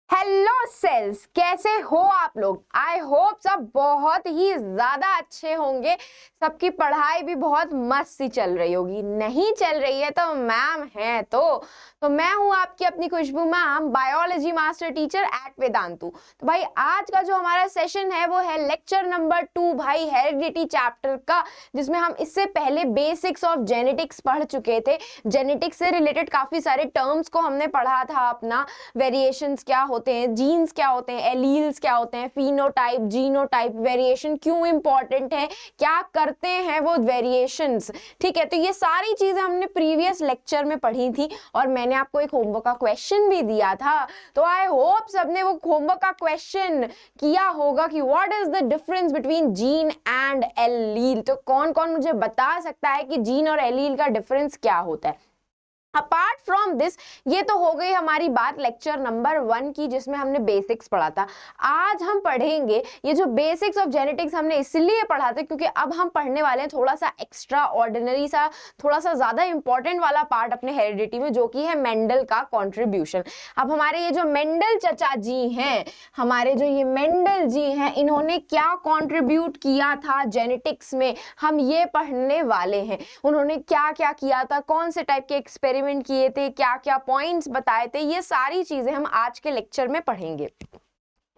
Hello sales, कैसे हो आप लोग। आई होप सब बहुत ही ज्यादा अच्छे होंगे। सबकी पढ़ाई भी बहुत मस्त सी चल रही होगी। नहीं चल रही है तो मैम है तो मैं हूं आपकी अपनी Khushboo ma'am, biology master teacher at Vedantu. तो भाई आज का जो हमारा सेशन है वो है लेक्चर नंबर 2 भाई, हेरिडिटी चैप्टर का, जिसमें हम इससे पहले बेसिक्स ऑफ जेनेटिक्स पढ़ चुके थे। जेनेटिक्स से रिलेटेड काफी सारे टर्म्स को हमने पढ़ा था अपना। वेरिएशंस क्या होते हैं, जीन्स क्या होते हैं, एलील्स क्या होते हैं, फिनोटाइप, जीनोटाइप, वेरिएशन क्यों इंपॉर्टेंट है, क्या करते हैं वो वेरिएशंस। ठीक है, तो ये सारी चीजें हमने प्रीवियस लेक्चर में पढ़ी थी और मैंने आपको एक होमवर्क का क्वेश्चन भी दिया था। तो आई होप सबने वो होमवर्क का क्वेश्चन किया होगा कि what is the difference between gene and allele. तो कौन कौन मुझे बता सकता है कि जीन और एलील का डिफरेंस क्या होता है। अपार्ट फ्रॉम दिस, ये तो हो गई हमारी बात लेक्चर नंबर 1 की, जिसमें हमने बेसिक्स पढ़ा था। आज हम पढ़ेंगे ये जो बेसिक्स ऑफ जेनेटिक्स हमने इसलिए पढ़ा था क्योंकि अब हम पढ़ने वाले हैं थोड़ा सा एक्स्ट्रा ऑर्डिनरी सा, थोड़ा सा ज्यादा इंपॉर्टेंट वाला पार्ट अपने हेरिडिटी में, जो कि है मेंडल का कंट्रीब्यूशन। अब हमारे ये जो मेंडल चचा जी हैं, हमारे जो ये मेंडल जी हैं, इन्होंने क्या कंट्रीब्यूट किया था जेनेटिक्स में, हम ये पढ़ने वाले हैं। उन्होंने क्या क्या किया था, कौन से टाइप के एक्सपेरिमेंट किए थे, क्या क्या पॉइंट्स बताए थे, ये सारी चीजें हम आज के लेक्चर में पढ़ेंगे।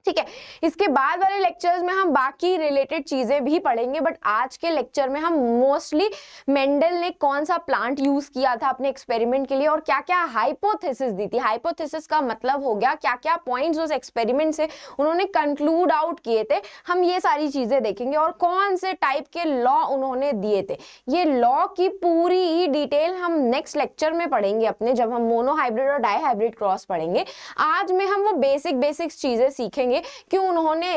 ठीक है, इसके बाद वाले लेक्चर्स में हम बाकी रिलेटेड चीजें भी पढ़ेंगे, बट आज के लेक्चर में हम मोस्टली मेंडल ने कौन सा प्लांट यूज किया था अपने एक्सपेरिमेंट के लिए और क्या क्या हाइपोथेसिस दी थी। हाइपोथेसिस का मतलब हो गया क्या क्या पॉइंट्स उस एक्सपेरिमेंट से उन्होंने कंक्लूड आउट किए थे, हम ये सारी चीजें देखेंगे। और कौन से टाइप के लॉ उन्होंने दिए थे, ये लॉ की पूरी डिटेल हम नेक्स्ट लेक्चर में पढ़ेंगे अपने, जब हम मोनोहाइब्रिड और डाईहाइब्रिड क्रॉस पढ़ेंगे। आज में हम वो बेसिक्स चीजें सीखेंगे कि उन्होंने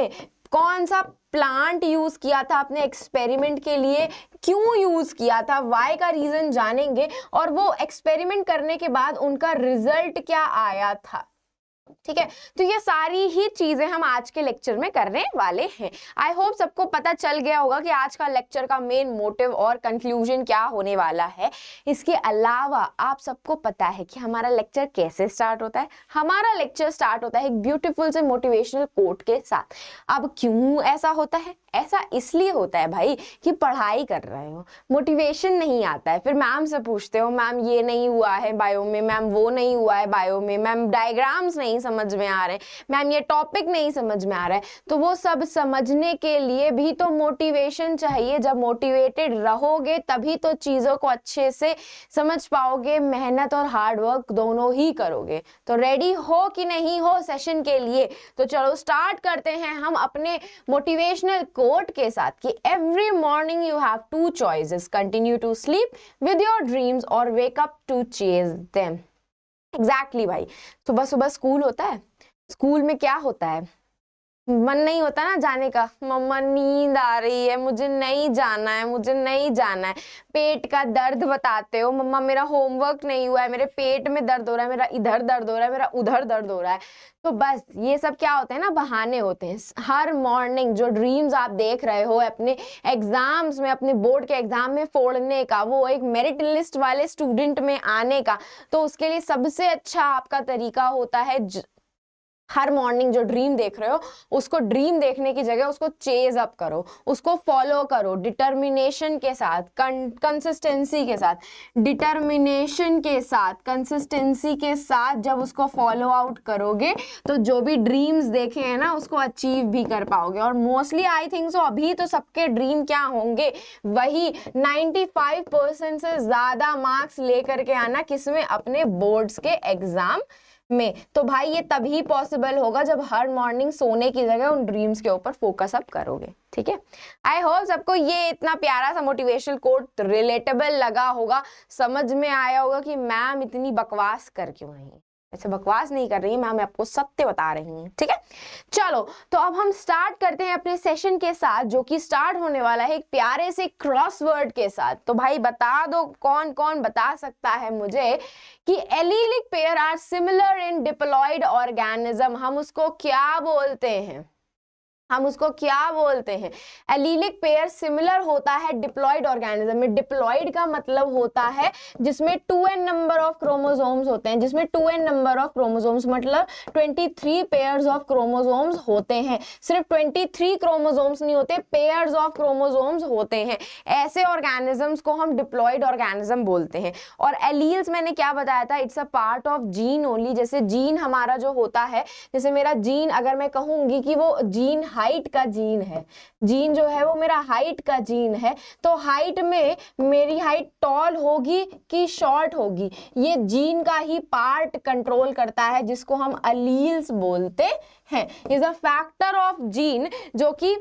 कौन सा प्लांट यूज किया था अपने एक्सपेरिमेंट के लिए, क्यों यूज किया था, वाई का रीजन जानेंगे, और वो एक्सपेरिमेंट करने के बाद उनका रिजल्ट क्या आया था। ठीक है, तो ये सारी ही चीजें हम आज के लेक्चर में करने वाले हैं। आई होप सबको पता चल गया होगा कि आज का लेक्चर का मेन मोटिव और कंक्लूजन क्या होने वाला है। इसके अलावा आप सबको पता है कि हमारा लेक्चर कैसे स्टार्ट होता है। हमारा लेक्चर स्टार्ट होता है एक ब्यूटीफुल से मोटिवेशनल कोट के साथ। अब क्यों ऐसा होता है? ऐसा इसलिए होता है भाई कि पढ़ाई कर रहे हो, मोटिवेशन नहीं आता है, फिर मैम से पूछते हो मैम ये नहीं हुआ है बायो में, मैम वो नहीं हुआ है बायो में, मैम डायग्राम्स नहीं समझ में आ रहे, मैम ये टॉपिक नहीं समझ में आ रहा है। तो वो सब समझने के लिए भी तो मोटिवेशन चाहिए। जब मोटिवेटेड रहोगे तभी तो चीजों को अच्छे से समझ पाओगे, मेहनत और हार्ड वर्क दोनों ही करोगे। तो रेडी हो कि नहीं हो सेशन के लिए? तो चलो स्टार्ट करते हैं हम अपने मोटिवेशनल कोट के साथ कि every morning you have two choices, continue to sleep with your dreams और wake up to chase them. Exactly भाई, सुबह सुबह स्कूल होता है, स्कूल में क्या होता है, मन नहीं होता ना जाने का, मम्मा नींद आ रही है, मुझे नहीं जाना है, मुझे नहीं जाना है। पेट का दर्द बताते हो, मम्मा मेरा होमवर्क नहीं हुआ है, मेरे पेट में दर्द हो रहा है, मेरा इधर दर्द हो रहा है, मेरा उधर दर्द हो रहा है। तो बस ये सब क्या होते हैं ना, बहाने होते हैं। हर मॉर्निंग जो ड्रीम्स आप देख रहे हो अपने एग्जाम्स में, अपने बोर्ड के एग्जाम में फोड़ने का, वो एक मेरिट लिस्ट वाले स्टूडेंट में आने का, तो उसके लिए सबसे अच्छा आपका तरीका होता है हर मॉर्निंग जो ड्रीम देख रहे हो उसको ड्रीम देखने की जगह उसको चेज अप करो, उसको फॉलो करो डिटर्मिनेशन के साथ, कंसिस्टेंसी के साथ, डिटर्मिनेशन के साथ, कंसिस्टेंसी के साथ। जब उसको फॉलो आउट करोगे तो जो भी ड्रीम्स देखे हैं ना उसको अचीव भी कर पाओगे। और मोस्टली आई थिंक सो अभी तो सबके ड्रीम क्या होंगे, वही 95% से ज्यादा मार्क्स लेकर के आना, किसमें? अपने बोर्ड्स के एग्जाम में। तो भाई ये तभी पॉसिबल होगा जब हर मॉर्निंग सोने की जगह उन ड्रीम्स के ऊपर फोकस अप करोगे। ठीक है, आई होप सबको ये इतना प्यारा सा मोटिवेशनल कोट रिलेटेबल लगा होगा, समझ में आया होगा कि मैम इतनी बकवास कर क्यों रही है। ऐसे बकवास नहीं कर रही है मैम, मैं आपको सत्य बता रही हूँ। ठीक है, चलो तो अब हम स्टार्ट करते हैं अपने सेशन के साथ, जो कि स्टार्ट होने वाला है एक प्यारे से क्रॉसवर्ड के साथ। तो भाई बता दो कौन कौन बता सकता है मुझे कि allelic pair are similar in diploid organism, हम उसको क्या बोलते हैं? हम उसको क्या बोलते हैं, एलीलिक पेयर सिमिलर होता है डिप्लॉइड ऑर्गेनिज्म में। डिप्लॉइड का मतलब होता है जिसमें 2n नंबर ऑफ क्रोमोसोम्स होते हैं, जिसमें 2n नंबर ऑफ क्रोमोसोम्स मतलब 23 पेयर्स ऑफ क्रोमोसोम्स होते हैं। सिर्फ 23 क्रोमोसोम्स नहीं होते, पेयर्स ऑफ क्रोमोसोम्स होते हैं। ऐसे ऑर्गेनिजम्स को हम डिप्लॉइड ऑर्गेनिज्म बोलते हैं। और एलील्स मैंने क्या बताया था, it's a part of gene only. जैसे जीन हमारा जो होता है, जैसे मेरा जीन अगर मैं कहूंगी कि वो जीन हाइट का जीन है, जीन जो है वो मेरा हाइट का जीन है, तो हाइट में मेरी हाइट टॉल होगी कि शॉर्ट होगी, ये जीन का ही पार्ट कंट्रोल करता है, जिसको हम अलील्स बोलते हैं। Is a factor of gene जो कि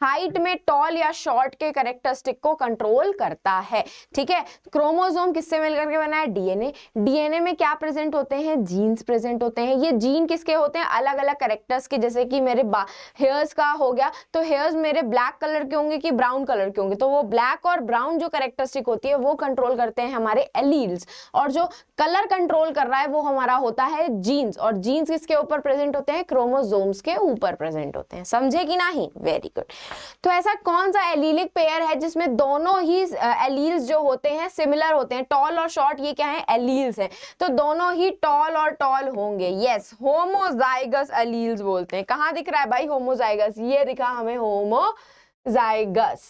हाइट में टॉल या शॉर्ट के कैरेक्टरिस्टिक को कंट्रोल करता है। ठीक है, क्रोमोसोम किससे मिलकर के बना है, डीएनए। डीएनए में क्या प्रेजेंट होते हैं, जीन्स प्रेजेंट होते हैं। ये जीन किसके होते हैं, अलग अलग कैरेक्टर्स के। जैसे कि मेरे हेयर्स का हो गया, तो हेयर्स मेरे ब्लैक कलर के होंगे कि ब्राउन कलर के होंगे, तो वो ब्लैक और ब्राउन जो कैरेक्टरिस्टिक होती है वो कंट्रोल करते हैं हमारे एलील्स। और जो कलर कंट्रोल कर रहा है वो हमारा होता है जीन्स। और जीन्स किसके ऊपर प्रेजेंट होते हैं, क्रोमोसोम्स के ऊपर प्रेजेंट होते हैं। समझे कि नहीं, वेरी गुड। तो ऐसा कौन सा एलीलिक पेयर है जिसमें दोनों ही एलील्स जो होते हैं सिमिलर होते हैं, टॉल और शॉर्ट, ये क्या है, एलील्स हैं, तो दोनों ही टॉल और टॉल होंगे। यस, होमोजाइगस एलील्स बोलते हैं। कहां दिख रहा है भाई होमोजाइगस, ये दिखा हमें होमोजाइगस।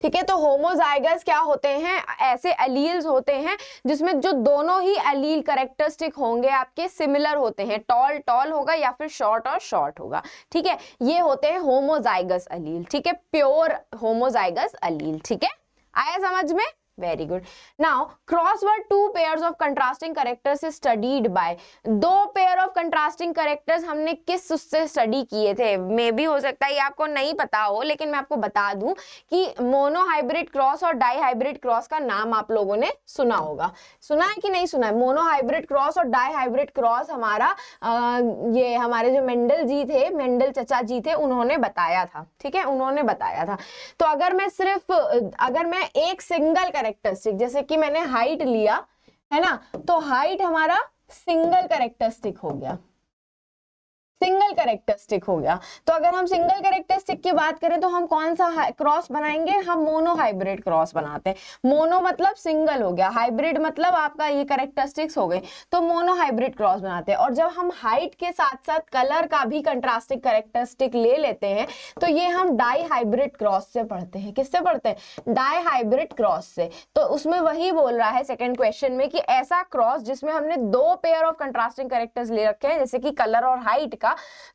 ठीक है, तो होमोजाइगस क्या होते हैं, ऐसे एलील्स होते हैं जिसमें जो दोनों ही एलील कैरेक्टरिस्टिक होंगे आपके सिमिलर होते हैं, टॉल टॉल होगा या फिर शॉर्ट और शॉर्ट होगा। ठीक है, ये होते हैं होमोजाइगस एलील। ठीक है, प्योर होमोजाइगस एलील। ठीक है, आया समझ में, very good. Now crossword, 2 pairs of contrasting characters is studied by. 2 pair of contrasting characters हमने किस उससे स्टडी किए थे, मे भी हो सकता है ये आपको नहीं पता हो, लेकिन मैं आपको बता दूं कि मोनोहाइब्रिड क्रॉस और डाईहाइब्रिड क्रॉस का नाम आप लोगों ने सुना होगा। सुना है कि नहीं सुना है, मोनोहाइब्रिड क्रॉस और डाईहाइब्रिड क्रॉस हमारा ये हमारे जो मेंडल जी थे, मेंडल चचा जी थे, उन्होंने बताया था। ठीक है, उन्होंने बताया था। तो अगर मैं एक सिंगल कैरेक्टरिस्टिक, जैसे कि मैंने हाइट लिया है ना, तो हाइट हमारा सिंगल कैरेक्टरिस्टिक हो गया, सिंगल कैरेक्टरिस्टिक हो गया। तो अगर हम सिंगल कैरेक्टरिस्टिक की बात करें तो हम कौन सा क्रॉस बनाएंगे, हम मोनोहाइब्रिड क्रॉस बनाते हैं। मोनो मतलब सिंगल हो गया, हाइब्रिड मतलब आपका ये कैरेक्टरिस्टिक्स हो गए, तो मोनोहाइब्रिड क्रॉस बनाते हैं। और जब हम हाइट के साथ साथ कलर का भी कंट्रास्टिंग कैरेक्टरिस्टिक ले लेते हैं तो ये हम डाईहाइब्रिड क्रॉस से पढ़ते हैं। किससे पढ़ते हैं, डाईहाइब्रिड क्रॉस से। तो उसमें वही बोल रहा है सेकंड क्वेश्चन में कि ऐसा क्रॉस जिसमें हमने 2 पेयर ऑफ कंट्रास्टिंग कैरेक्टर्स ले रखे हैं, जैसे कि कलर और हाइट का,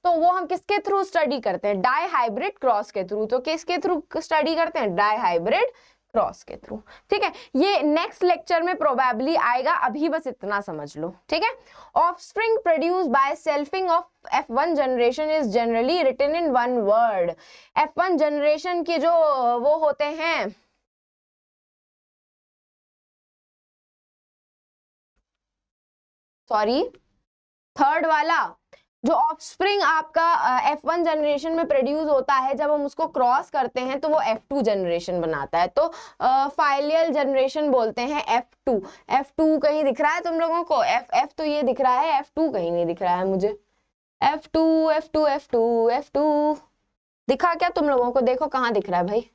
तो वो हम किसके थ्रू स्टडी करते हैं, डाईहाइब्रिड क्रॉस के थ्रू। तो किसके थ्रू स्टडी करते हैं, डाईहाइब्रिड क्रॉस के थ्रू। ठीक है, ये नेक्स्ट लेक्चर में प्रोबेबली आएगा, अभी बस इतना समझ लो। ठीक है, offspring produce by selfing of F1 generation is generally written in 1 word. F1 generation के जो वो होते हैं, सॉरी थर्ड वाला, जो ऑफस्प्रिंग आपका F1 जनरेशन में प्रोड्यूस होता है, जब हम उसको क्रॉस करते हैं तो वो F2 जनरेशन बनाता है। तो फाइलियल जनरेशन बोलते हैं F2। F2 कहीं दिख रहा है तुम लोगों को, F तो ये दिख रहा है, F2 कहीं नहीं दिख रहा है मुझे। F2 F2 F2 F2 दिखा क्या तुम लोगों को, देखो कहाँ दिख रहा है भाई।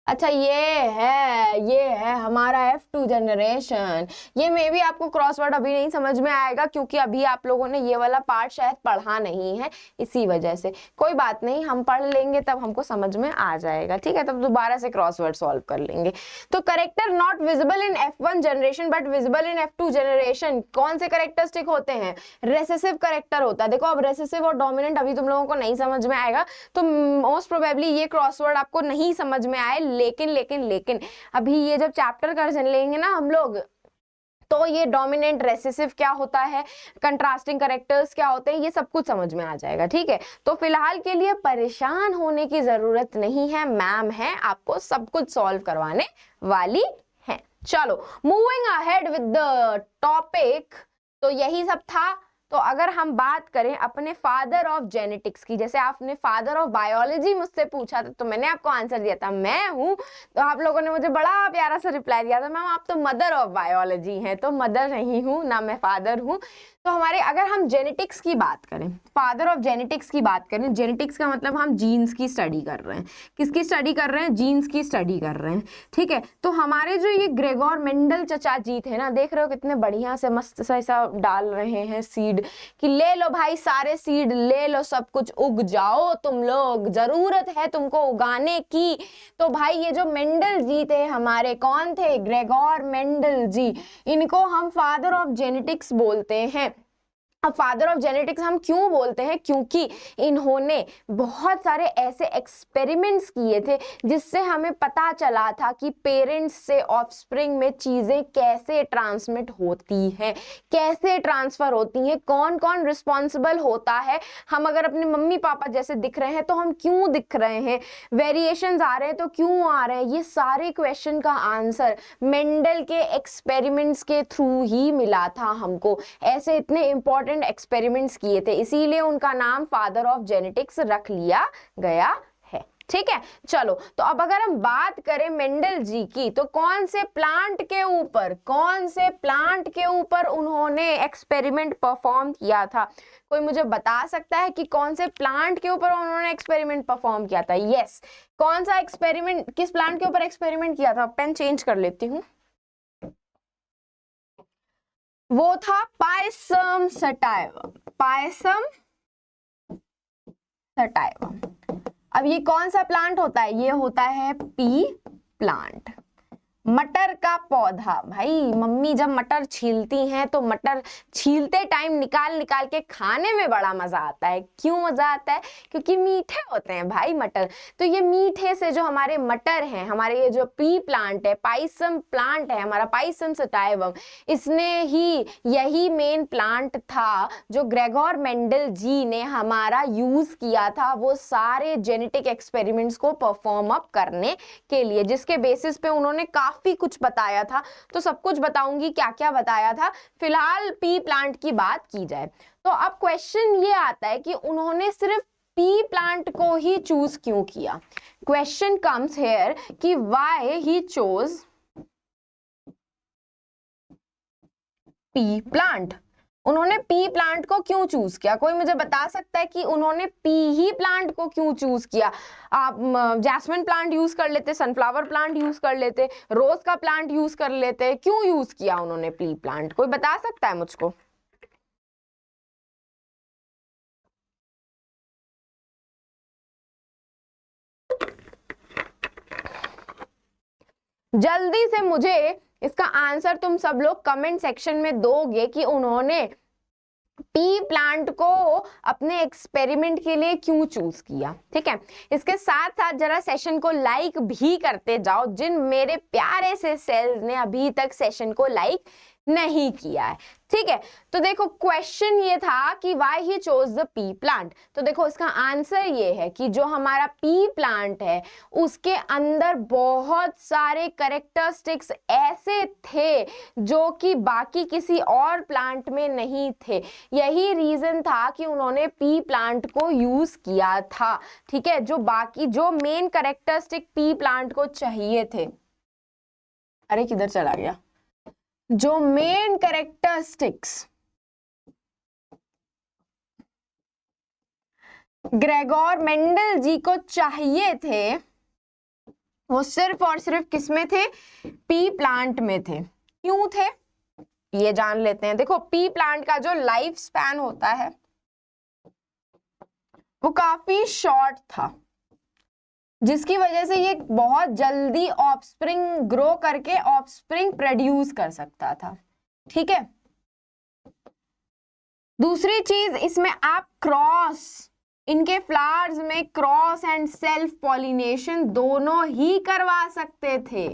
अच्छा ये है हमारा F2 जनरेशन। ये मे भी आपको क्रॉसवर्ड अभी नहीं समझ में आएगा क्योंकि अभी आप लोगों ने ये वाला पार्ट शायद पढ़ा नहीं है, इसी वजह से। कोई बात नहीं, हम पढ़ लेंगे तब हमको समझ में आ जाएगा। ठीक है, तब दोबारा से क्रॉसवर्ड सॉल्व कर लेंगे। तो character not visible in F1 generation but visible in F2 generation, कौन से करेक्टरिस्टिक होते हैं, रेसेसिव करेक्टर होता है। देखो अब रेसेसिव और डोमिनेंट अभी तुम लोगों को नहीं समझ में आएगा, तो मोस्ट प्रोबेबली ये क्रॉसवर्ड आपको नहीं समझ में आए, लेकिन अभी ये जब चैप्टर कर लेंगे ना हम लोग, तो ये डोमिनेंट रेसेसिव क्या होता है, कंट्रास्टिंग कैरेक्टर्स क्या होते हैं, ये सब कुछ समझ में आ जाएगा। ठीक है, तो फिलहाल के लिए परेशान होने की जरूरत नहीं है, मैम है आपको सब कुछ सॉल्व करवाने वाली है। चलो moving ahead with the topic, तो यही सब था तो अगर हम बात करें अपने फादर ऑफ जेनेटिक्स की, जैसे आपने फादर ऑफ बायोलॉजी मुझसे पूछा था तो मैंने आपको आंसर दिया था मैं हूं, तो आप लोगों ने मुझे बड़ा प्यारा सा रिप्लाई दिया था, मैम आप तो मदर ऑफ बायोलॉजी हैं। तो मदर नहीं हूं ना, मैं फादर हूं। तो हमारे अगर हम जेनेटिक्स की बात करें, फादर ऑफ जेनेटिक्स की बात करें, जेनेटिक्स का मतलब हम जीन्स की स्टडी कर रहे हैं। किसकी स्टडी कर रहे हैं? जीन्स की स्टडी कर रहे हैं, ठीक है। तो हमारे जो ये ग्रेगोर मेंडल चचा जी थे ना, देख रहे हो कितने बढ़िया से मस्त सा ऐसा डाल रहे हैं सीड कि ले लो भाई सारे सीड ले लो, सब कुछ उग जाओ तुम लोग, जरूरत है तुमको उगाने की। तो भाई ये जो मेंडल जी थे हमारे, कौन थे? ग्रेगोर मेंडल जी। इनको हम फादर ऑफ जेनेटिक्स बोलते हैं। अब फादर ऑफ जेनेटिक्स हम क्यों बोलते हैं? क्योंकि इन्होंने बहुत सारे ऐसे एक्सपेरिमेंट्स किए थे जिससे हमें पता चला था कि पेरेंट्स से ऑफस्प्रिंग में चीजें कैसे ट्रांसमिट होती हैं, कैसे ट्रांसफर होती हैं, कौन कौन रिस्पॉन्सिबल होता है। हम अगर अपने मम्मी पापा जैसे दिख रहे हैं तो हम क्यों दिख रहे हैं, वेरिएशंस आ रहे हैं तो क्यों आ रहे हैं, ये सारे क्वेश्चन का आंसर मेंडल के एक्सपेरिमेंट्स के थ्रू ही मिला था हमको। ऐसे इतने इंपॉर्टेंट एक्सपेरिमेंट्स किए थे, इसीलिए उनका नाम फादर ऑफ जेनेटिक्स रख लिया गया है, ठीक है। चलो, तो अब अगर हम बात करें मेंडल जी की, तो कौन से प्लांट के ऊपर उन्होंने एक्सपेरिमेंट परफॉर्म किया था? कोई मुझे बता सकता है कि कौन से प्लांट के ऊपर उन्होंने एक्सपेरिमेंट परफॉर्म किया था? यस, कौन सा एक्सपेरिमेंट, किस प्लांट के ऊपर एक्सपेरिमेंट किया था? पेन चेंज कर लेती हूँ। वो था पायसम सटाइवम, पायसम सटाइवम। अब ये कौन सा प्लांट होता है? ये होता है पी प्लांट, मटर का पौधा। भाई मम्मी जब मटर छीलती हैं तो मटर छीलते टाइम निकाल निकाल के खाने में बड़ा मजा आता है। क्यों मजा आता है? क्योंकि मीठे होते हैं भाई मटर। तो ये मीठे से जो हमारे मटर हैं, हमारे ये जो पी प्लांट है, पाइसम प्लांट है हमारा, पाइसम सटाइवम, इसने ही, यही मेन प्लांट था जो ग्रेगोर मेंडल जी ने हमारा यूज किया था वो सारे जेनेटिक एक्सपेरिमेंट्स को परफॉर्म अप करने के लिए, जिसके बेसिस पे उन्होंने काफी कुछ बताया था। तो सब कुछ बताऊंगी क्या क्या बताया था। फिलहाल पी प्लांट की बात की जाए तो अब क्वेश्चन ये आता है कि उन्होंने सिर्फ पी प्लांट को ही चूज क्यों किया? क्वेश्चन कम्स हियर कि why he chose P plant. उन्होंने पी प्लांट को क्यों चूज किया? कोई मुझे बता सकता है कि उन्होंने पी ही प्लांट को क्यों चूज किया? आप जैस्मिन प्लांट यूज कर लेते, सनफ्लावर प्लांट यूज कर लेते, रोज का प्लांट यूज कर लेते, क्यों यूज किया उन्होंने पी प्लांट? कोई बता सकता है मुझको? जल्दी से मुझे इसका आंसर तुम सब लोग कमेंट सेक्शन में दोगे कि उन्होंने पी प्लांट को अपने एक्सपेरिमेंट के लिए क्यों चूज किया, ठीक है। इसके साथ साथ जरा सेशन को लाइक भी करते जाओ, जिन मेरे प्यारे से सेल्स ने अभी तक सेशन को लाइक नहीं किया है, ठीक है। तो देखो क्वेश्चन ये था कि why he chose the P plant. तो देखो इसका आंसर ये है कि जो हमारा पी प्लांट है उसके अंदर बहुत सारे कैरेक्टरिस्टिक्स ऐसे थे जो कि बाकी किसी और प्लांट में नहीं थे। यही रीजन था कि उन्होंने पी प्लांट को यूज किया था, ठीक है। जो बाकी जो मेन कैरेक्टरिस्टिक पी प्लांट को चाहिए थे, अरे किधर चला गया, जो मेन कैरेक्टरिस्टिक्स ग्रेगोर मेंडल जी को चाहिए थे वो सिर्फ और सिर्फ किसमें थे? पी प्लांट में थे। क्यों थे ये जान लेते हैं। देखो पी प्लांट का जो लाइफ स्पैन होता है वो काफी शॉर्ट था, जिसकी वजह से ये बहुत जल्दी ऑफस्प्रिंग ग्रो करके ऑफस्प्रिंग प्रोड्यूस कर सकता था, ठीक है। दूसरी चीज इसमें आप क्रॉस, इनके फ्लावर्स में क्रॉस एंड सेल्फ पॉलिनेशन दोनों ही करवा सकते थे।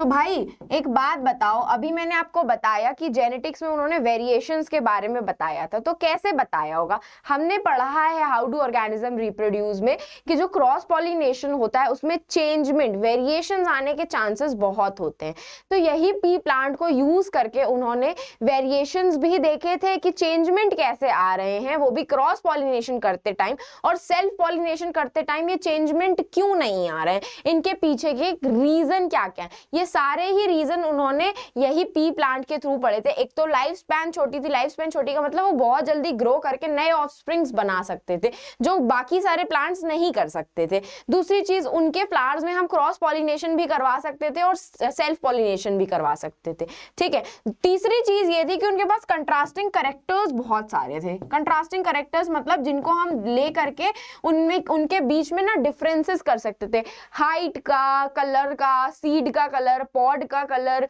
तो भाई एक बात बताओ, अभी मैंने आपको बताया कि जेनेटिक्स में उन्होंने वेरिएशंस के बारे में बताया था, तो कैसे बताया होगा? हमने पढ़ा है हाउ डू ऑर्गेनिज्म रिप्रोड्यूस में कि जो क्रॉस पॉलिनेशन होता है उसमें चेंजमेंट, वेरिएशंस आने के चांसेस बहुत होते हैं। तो यही पी प्लांट को यूज करके उन्होंने वेरिएशंस भी देखे थे कि चेंजमेंट कैसे आ रहे हैं, वो भी क्रॉस पॉलिनेशन करते टाइम, और सेल्फ पॉलिनेशन करते टाइम ये चेंजमेंट क्यों नहीं आ रहे हैं, इनके पीछे के रीजन क्या क्या है। ये सारे ही रीजन उन्होंने यही पी प्लांट के थ्रू पढ़े थे। एक तो लाइफ स्पैन छोटी थी, लाइफ स्पैन छोटी का मतलब वो बहुत जल्दी ग्रो करके नए ऑफस्प्रिंग्स बना सकते थे जो बाकी सारे प्लांट्स नहीं कर सकते थे। दूसरी चीज, उनके फ्लावर्स में हम क्रॉस पॉलिनेशन भी करवा सकते थे और सेल्फ पॉलिनेशन भी करवा सकते थे, ठीक है। तीसरी चीज ये थी कि उनके पास कंट्रास्टिंग कैरेक्टर्स बहुत सारे थे। कंट्रास्टिंग कैरेक्टर्स मतलब जिनको हम ले करके उनमें उनके बीच में ना डिफरेंसेस कर सकते थे, हाइट का, कलर का, सीड का कलर, पॉड का कलर,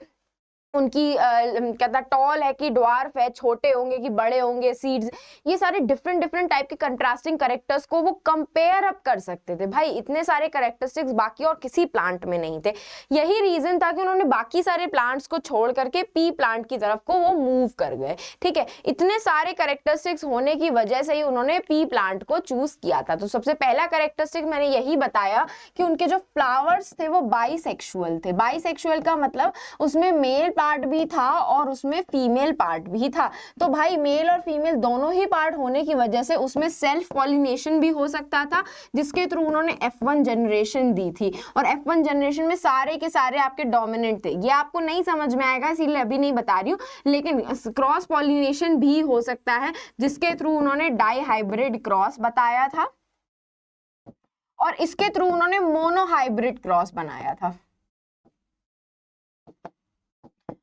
उनकी कहता टॉल है कि ड्वार्फ है, छोटे होंगे कि बड़े होंगे, सीड्स, ये सारे डिफरेंट डिफरेंट टाइप के कंट्रास्टिंग कैरेक्टर्स को वो कंपेयर अप कर सकते थे। भाई इतने सारे कैरेक्टरिस्टिक्स बाकी और किसी प्लांट में नहीं थे। यही रीजन था कि उन्होंने बाकी सारे प्लांट्स को छोड़ करके पी प्लांट की तरफ को वो मूव कर गए, ठीक है। इतने सारे कैरेक्टरिस्टिक्स होने की वजह से ही उन्होंने पी प्लांट को चूज किया था। तो सबसे पहला कैरेक्टरिस्टिक मैंने यही बताया कि उनके जो फ्लावर्स थे वो बाइसेक्सुअल थे। बाइसेक्सुअल का मतलब उसमें मेल पार्ट भी था और उसमें फीमेल पार्ट भी था। तो भाई मेल और फीमेल दोनों ही पार्ट होने की वजह से उसमें सेल्फ पॉलिनेशन भी हो सकता था, जिसके थ्रू उन्होंने F1 जनरेशन दी थी। और F1 जनरेशन में सारे के सारे आपके डोमिनेंट थे। ये आपको नहीं समझ में आएगा इसीलिए अभी नहीं बता रही हूँ, लेकिन क्रॉस पॉलिनेशन भी हो सकता है जिसके थ्रू उन्होंने डाई हाइब्रिड क्रॉस बताया था, और इसके थ्रू उन्होंने मोनो हाइब्रिड क्रॉस बनाया था।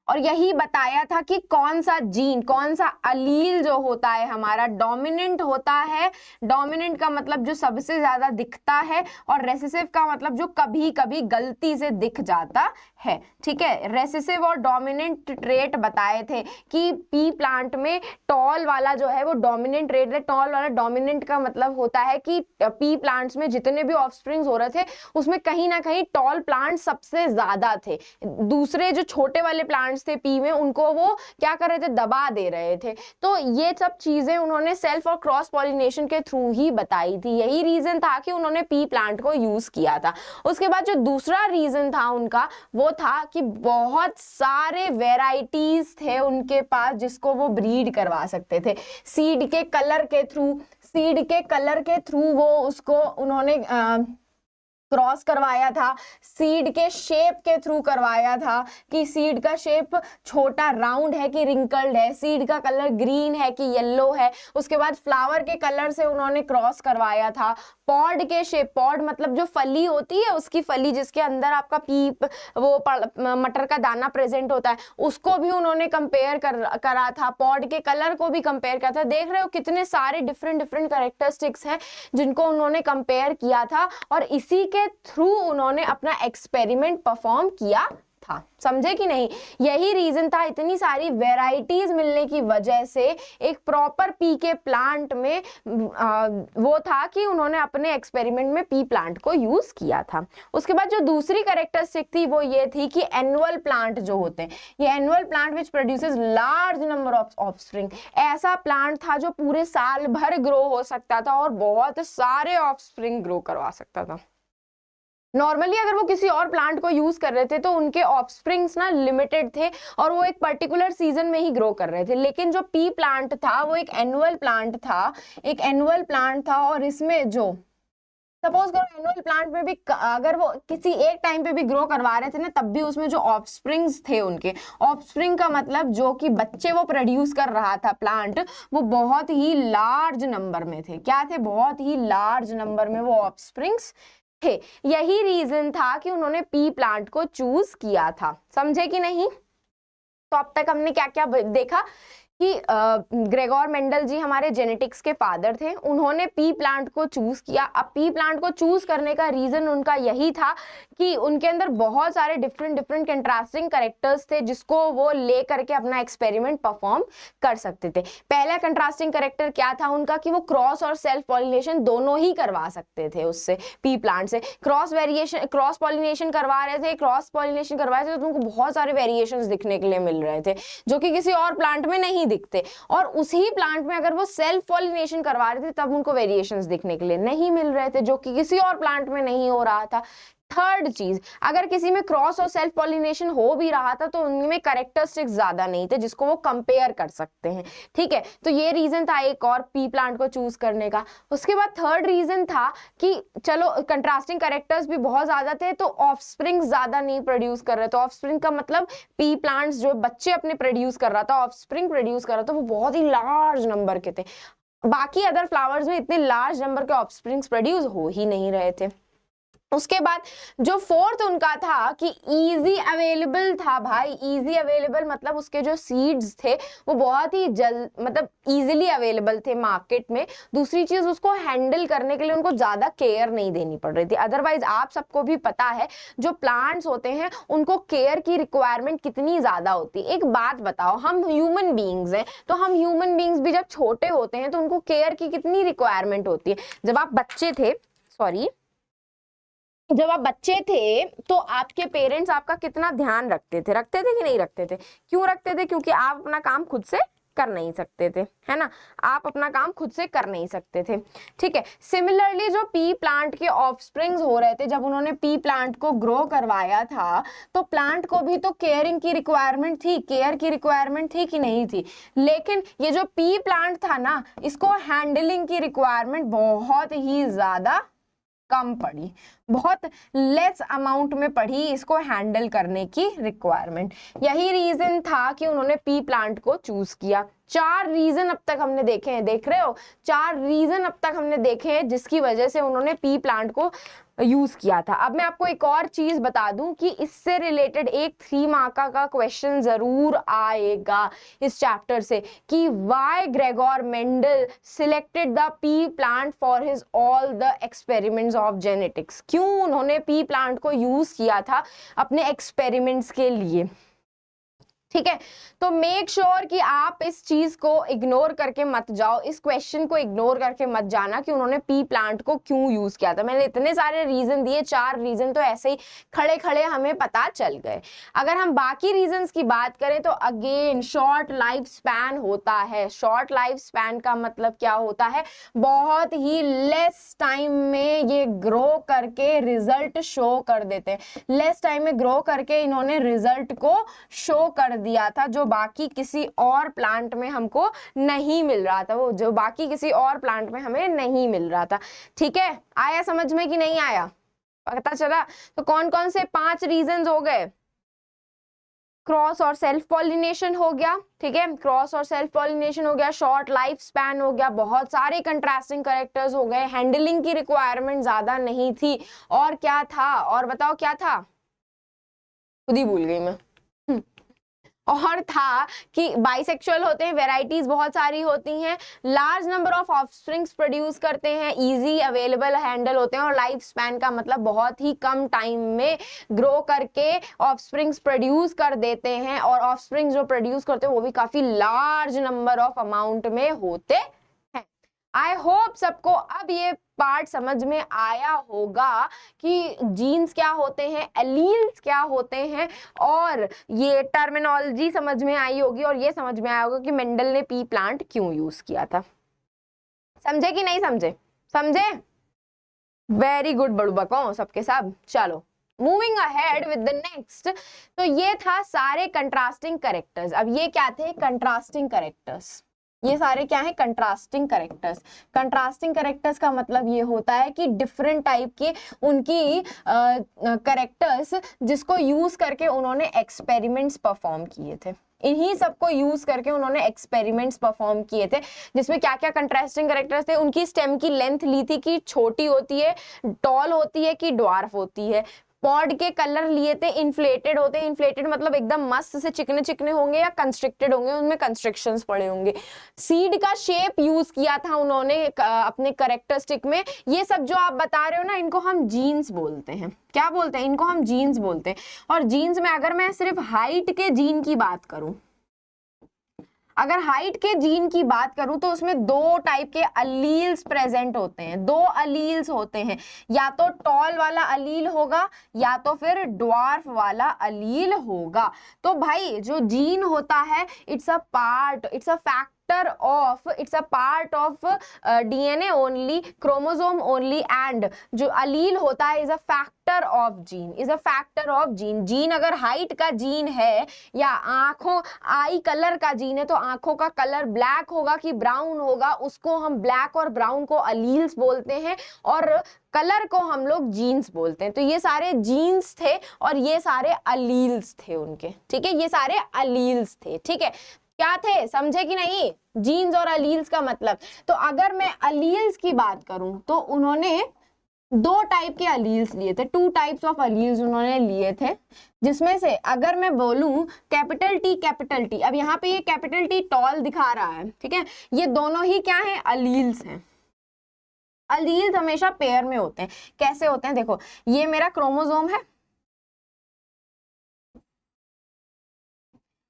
और यही बताया था कि कौन सा जीन, कौन सा अलील जो होता है हमारा डोमिनेंट होता है। डोमिनेंट का मतलब जो सबसे ज्यादा दिखता है, और रेसेसिव का मतलब जो कभी कभी गलती से दिख जाता है, ठीक है। रेसेसिव और डोमिनेंट ट्रेट बताए थे कि पी प्लांट में टॉल वाला जो है वो डोमिनेंट ट्रेट है। टॉल वाला डोमिनेंट का मतलब होता है कि पी प्लांट्स में जितने भी ऑफस्प्रिंग्स हो रहे थे उसमें कहीं ना कहीं टॉल प्लांट सबसे ज्यादा थे। दूसरे जो छोटे वाले प्लांट्स थे पी में, उनको वो क्या कर रहे थे, दबा दे रहे थे। तो ये सब चीजें उन्होंने सेल्फ और क्रॉस पॉलिनेशन के थ्रू ही बताई थी। यही रीजन था कि उन्होंने पी प्लांट को यूज किया था। उसके बाद जो दूसरा रीजन था उनका वो था कि बहुत सारे वेराइटीज थे उनके पास जिसको वो ब्रीड करवा सकते थे। सीड के कलर के थ्रू वो उसको उन्होंने क्रॉस करवाया था। सीड के शेप के थ्रू करवाया था कि सीड का शेप छोटा राउंड है कि रिंकल्ड है, सीड का कलर ग्रीन है कि येलो है। उसके बाद फ्लावर के कलर से उन्होंने क्रॉस करवाया था। पॉड के शेप, पॉड मतलब जो फली होती है उसकी फली जिसके अंदर आपका पीप वो मटर का दाना प्रेजेंट होता है, उसको भी उन्होंने कंपेयर करा था। पॉड के कलर को भी कंपेयर करा था। देख रहे हो कितने सारे डिफरेंट डिफरेंट कैरेक्टरिस्टिक्स हैं जिनको उन्होंने कंपेयर किया था, और इसी के थ्रू उन्होंने अपना एक्सपेरिमेंट परफॉर्म किया था। समझे कि नहीं? यही रीजन था, इतनी सारी वेराइटीज मिलने की वजह से एक प्रॉपर पी के प्लांट में वो था कि उन्होंने अपने एक्सपेरिमेंट में पी प्लांट को यूज किया था। उसके बाद जो दूसरी कैरेक्टरिस्टिक थी वो ये थी कि एनुअल प्लांट जो होते हैं, ये annual plant which produces large number of offspring, ऐसा प्लांट था जो पूरे साल भर ग्रो हो सकता था और बहुत सारे ऑफस्प्रिंग ग्रो करवा सकता था। नॉर्मली अगर वो किसी और प्लांट को यूज कर रहे थे तो उनके ऑफस्प्रिंग्स ना लिमिटेड थे और वो एक पर्टिकुलर सीजन में ही ग्रो कर रहे थे। लेकिन जो पी प्लांट था वो एक एनुअल प्लांट था, और इसमें जो सपोज करो एनुअल प्लांट में भी अगर वो किसी एक टाइम पे भी ग्रो करवा रहे थे ना, तब भी उसमें जो ऑफस्प्रिंग्स थे, उनके ऑफस्प्रिंग का मतलब जो कि बच्चे वो प्रोड्यूस कर रहा था प्लांट, वो बहुत ही लार्ज नंबर में थे। क्या थे? बहुत ही लार्ज नंबर में वो ऑफस्प्रिंग्स थे। यही रीजन था कि उन्होंने पी प्लांट को चूज किया था। समझे कि नहीं? तो अब तक हमने क्या क्या देखा कि ग्रेगोर मेंडल जी हमारे जेनेटिक्स के फादर थे, उन्होंने पी प्लांट को चूज किया। अब पी प्लांट को चूज करने का रीजन उनका यही था कि उनके अंदर बहुत सारे डिफरेंट कंट्रास्टिंग कैरेक्टर्स थे जिसको वो ले करके अपना एक्सपेरिमेंट परफॉर्म कर सकते थे। पहला कंट्रास्टिंग कैरेक्टर क्या था उनका कि वो क्रॉस और सेल्फ पॉलिनेशन दोनों ही करवा सकते थे उससे, पी प्लांट से। क्रॉस पॉलिनेशन करवा रहे थे तो उनको बहुत सारे वेरिएशंस दिखने के लिए मिल रहे थे जो कि किसी और प्लांट में नहीं दिखते, और उसी प्लांट में अगर वो सेल्फ पॉलिनेशन करवा रहे थे तब उनको वेरिएशंस दिखने के लिए नहीं मिल रहे थे जो कि किसी और प्लांट में नहीं हो रहा था। थर्ड चीज, अगर किसी में क्रॉस और सेल्फ पॉलिनेशन हो भी रहा था तो उनमें कैरेक्टरिस्टिक्स ज्यादा नहीं थे जिसको वो कंपेयर कर सकते हैं, ठीक है। तो ये रीजन था एक और पी प्लांट को चूज करने का। उसके बाद थर्ड रीजन था कि चलो कंट्रास्टिंग कैरेक्टर्स भी बहुत ज्यादा थे तो ऑफस्प्रिंग ज्यादा नहीं प्रोड्यूस कर रहे। तो ऑफस्प्रिंग का मतलब पी प्लांट्स जो बच्चे अपने प्रोड्यूस कर रहा था, ऑफस्प्रिंग प्रोड्यूस कर रहा था, वो बहुत ही लार्ज नंबर के थे। बाकी अदर फ्लावर्स में इतने लार्ज नंबर के ऑफस्प्रिंग्स प्रोड्यूस हो ही नहीं रहे थे। उसके बाद जो फोर्थ उनका था कि इजी अवेलेबल था भाई। इजी अवेलेबल मतलब उसके जो सीड्स थे वो बहुत ही मतलब इजीली अवेलेबल थे मार्केट में। दूसरी चीज, उसको हैंडल करने के लिए उनको ज्यादा केयर नहीं देनी पड़ रही थी। अदरवाइज आप सबको भी पता है जो प्लांट्स होते हैं उनको केयर की रिक्वायरमेंट कितनी ज्यादा होती है। एक बात बताओ, हम ह्यूमन बींग्स हैं तो हम ह्यूमन बींग्स भी जब छोटे होते हैं तो उनको केयर की कितनी रिक्वायरमेंट होती है। जब आप बच्चे थे तो आपके पेरेंट्स आपका कितना ध्यान रखते थे कि नहीं रखते थे? क्यों रखते थे? क्योंकि आप अपना काम खुद से कर नहीं सकते थे, है ना। आप अपना काम खुद से कर नहीं सकते थे, ठीक है। सिमिलरली जो पी प्लांट के ऑफस्प्रिंग्स हो रहे थे, जब उन्होंने पी प्लांट को ग्रो करवाया था तो प्लांट को भी तो केयर की रिक्वायरमेंट थी कि नहीं थी। लेकिन ये जो पी प्लांट था ना, इसको हैंडलिंग की रिक्वायरमेंट बहुत ही ज्यादा कम पड़ी, बहुत लेस अमाउंट में पड़ी इसको हैंडल करने की रिक्वायरमेंट। यही रीजन था कि उन्होंने पी प्लांट को चूज किया। 4 रीजन अब तक हमने देखे हैं, देख रहे हो, 4 रीजन अब तक हमने देखे हैं जिसकी वजह से उन्होंने पी प्लांट को यूज किया था। अब मैं आपको एक और चीज बता दूं कि इससे रिलेटेड एक 3 मार्क का क्वेश्चन जरूर आएगा इस चैप्टर से कि why Gregor Mendel selected the P plant for his all the experiments of genetics. क्यों उन्होंने पी प्लांट को यूज किया था अपने एक्सपेरिमेंट्स के लिए, ठीक है। तो मेक श्योर कि आप इस चीज को इग्नोर करके मत जाओ, इस क्वेश्चन को इग्नोर करके मत जाना कि उन्होंने पी प्लांट को क्यों यूज किया था। मैंने इतने सारे रीजन दिए, 4 रीजन तो ऐसे ही खड़े खड़े हमें पता चल गए। अगर हम बाकी रीजंस की बात करें तो अगेन शॉर्ट लाइफ स्पैन होता है। शॉर्ट लाइफ स्पैन का मतलब क्या होता है? बहुत ही लेस टाइम में ये ग्रो करके रिजल्ट शो कर देते हैं। लेस टाइम में ग्रो करके इन्होंने रिजल्ट को शो कर दिया था जो बाकी किसी और प्लांट में हमको नहीं मिल रहा था, वो जो बाकी किसी और प्लांट में हमें नहीं मिल रहा था, ठीक है। आया समझ में कि नहीं आया? पता चला? तो कौन कौन से 5 रीजंस हो गए? क्रॉस और सेल्फ पॉलिनेशन हो गया, ठीक है, क्रॉस और सेल्फ पॉलिनेशन हो गया, शॉर्ट लाइफ स्पैन हो गया, बहुत सारे कंट्रास्टिंग कैरेक्टर्स हो गए, हैंडलिंग की रिक्वायरमेंट ज्यादा नहीं थी, और क्या था? और बताओ क्या था? खुद ही भूल गई मैं। और था कि बाइसेक्सुअल होते हैं, वेराइटीज बहुत सारी होती हैं, large number of offsprings produce करते हैं, इजी अवेलेबल हैंडल होते हैं, और लाइफ स्पैन का मतलब बहुत ही कम टाइम में ग्रो करके ऑफस्प्रिंग्स प्रोड्यूस कर देते हैं, और ऑफस्प्रिंग्स जो प्रोड्यूस करते हैं वो भी काफी लार्ज नंबर ऑफ अमाउंट में होते हैं। आई होप सबको अब ये पार्ट समझ में आया होगा कि जीन्स क्या होते हैं, एलील्स क्या होते हैं, और ये टर्मिनोलॉजी समझ में आई होगी, और ये समझ में आया होगा कि मेंडल ने पी प्लांट क्यों यूज किया था। समझे कि नहीं समझे? समझे? वेरी गुड बड़ू बको सबके सब। चलो moving ahead with the next. तो ये था सारे कंट्रास्टिंग कैरेक्टर्स। अब ये क्या थे? Contrasting characters. ये सारे क्या है? Contrasting characters. कंट्रास्टिंग कैरेक्टर्स का मतलब ये होता है कि डिफरेंट टाइप के उनकी कैरेक्टर्स जिसको यूज करके उन्होंने एक्सपेरिमेंट्स परफॉर्म किए थे। इन्हीं सबको यूज करके उन्होंने एक्सपेरिमेंट्स परफॉर्म किए थे, जिसमें क्या क्या कंट्रास्टिंग कैरेक्टर्स थे? उनकी स्टेम की लेंथ ली थी कि छोटी होती है, टॉल होती है कि ड्वार्फ होती है, पॉड के कलर लिए थे इन्फ्लेटेड होते हैं, इन्फ्लेटेड मतलब एकदम मस्त से चिकने चिकने होंगे या कंस्ट्रिक्टेड होंगे, उनमें कंस्ट्रिक्शंस पड़े होंगे। सीड का शेप यूज किया था उन्होंने अपने करेक्टरिस्टिक में। ये सब जो आप बता रहे हो ना, इनको हम जीन्स बोलते हैं। क्या बोलते हैं? इनको हम जीन्स बोलते हैं। और जीन्स में अगर मैं सिर्फ हाइट के जीन की बात करूं, अगर हाइट के जीन की बात करूं तो उसमें दो टाइप के अलील्स प्रेजेंट होते हैं, दो अलील्स होते हैं, या तो टॉल वाला अलील होगा या तो फिर ड्वार्फ वाला अलील होगा। तो भाई जो जीन होता है, it's a part of DNA only, chromosome only, and जो अलील होता है is a factor of gene. Gene अगर हाइट का जीन है या आई कलर का जीन है तो आंखों का कलर ब्लैक होगा कि ब्राउन होगा, उसको हम ब्लैक और ब्राउन को अलील्स बोलते हैं और कलर को हम लोग जीन्स बोलते हैं। तो ये सारे जीन्स थे और ये सारे अलील्स थे उनके, ठीक है, ये सारे अलील्स थे, ठीक है। क्या थे, समझे कि नहीं जीन्स और अलील्स का मतलब? तो अगर मैं अलील्स की बात करूं तो उन्होंने दो टाइप के अलील्स लिए थे, 2 टाइप्स ऑफ अलील्स उन्होंने लिए थे, जिसमें से अगर मैं बोलूं कैपिटल टी, अब यहाँ पे ये कैपिटल टी टॉल दिखा रहा है, ठीक है, ये दोनों ही क्या है, अलील्स हैं। अलील्स हमेशा पेयर में होते हैं। कैसे होते हैं? देखो, ये मेरा क्रोमोसोम है,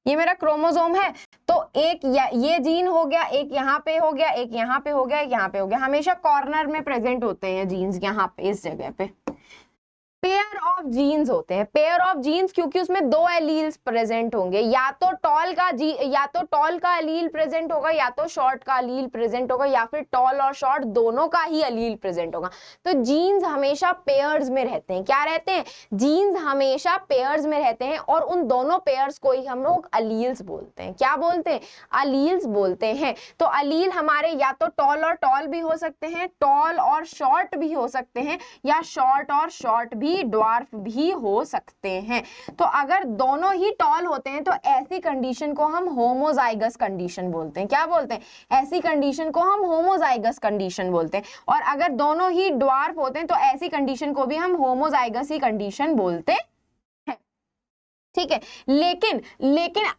ये मेरा क्रोमोसोम है, तो एक ये जीन हो गया, एक यहाँ पे हो गया, एक यहाँ पे हो गया, एक यहाँ पे हो गया, हमेशा कॉर्नर में प्रेजेंट होते हैं जीन्स, यहाँ पे इस जगह पे पेयर ऑफ जीन्स होते हैं। पेयर ऑफ जीन्स क्योंकि उसमें दो एलील्स प्रेजेंट होंगे, या तो टॉल का अलील प्रेजेंट होगा या तो शॉर्ट का अलील प्रेजेंट होगा, या फिर टॉल और शॉर्ट दोनों का ही अलील प्रेजेंट होगा। तो जीन्स हमेशा पेयर्स में रहते हैं। क्या रहते हैं? जीन्स हमेशा पेयर्स में रहते हैं और उन दोनों पेयर्स को ही हम लोग अलील्स बोलते हैं। क्या बोलते हैं? अलील्स बोलते हैं। तो अलील हमारे या तो टॉल और टॉल भी हो सकते हैं, टॉल और शॉर्ट भी हो सकते हैं, या शॉर्ट और शॉर्ट भी, ड्वार्फ भी हो सकते हैं। तो अगर दोनों ही टॉल होते हैं तो ऐसी कंडीशन को हम होमोजाइगस कंडीशन बोलते हैं। क्या बोलते हैं? ऐसी कंडीशन को हम होमोजाइगस कंडीशन बोलते हैं। और अगर दोनों ही ड्वार्फ होते हैं तो ऐसी कंडीशन को भी हम होमोजाइगस ही कंडीशन बोलते हैं, ठीक है। लेकिन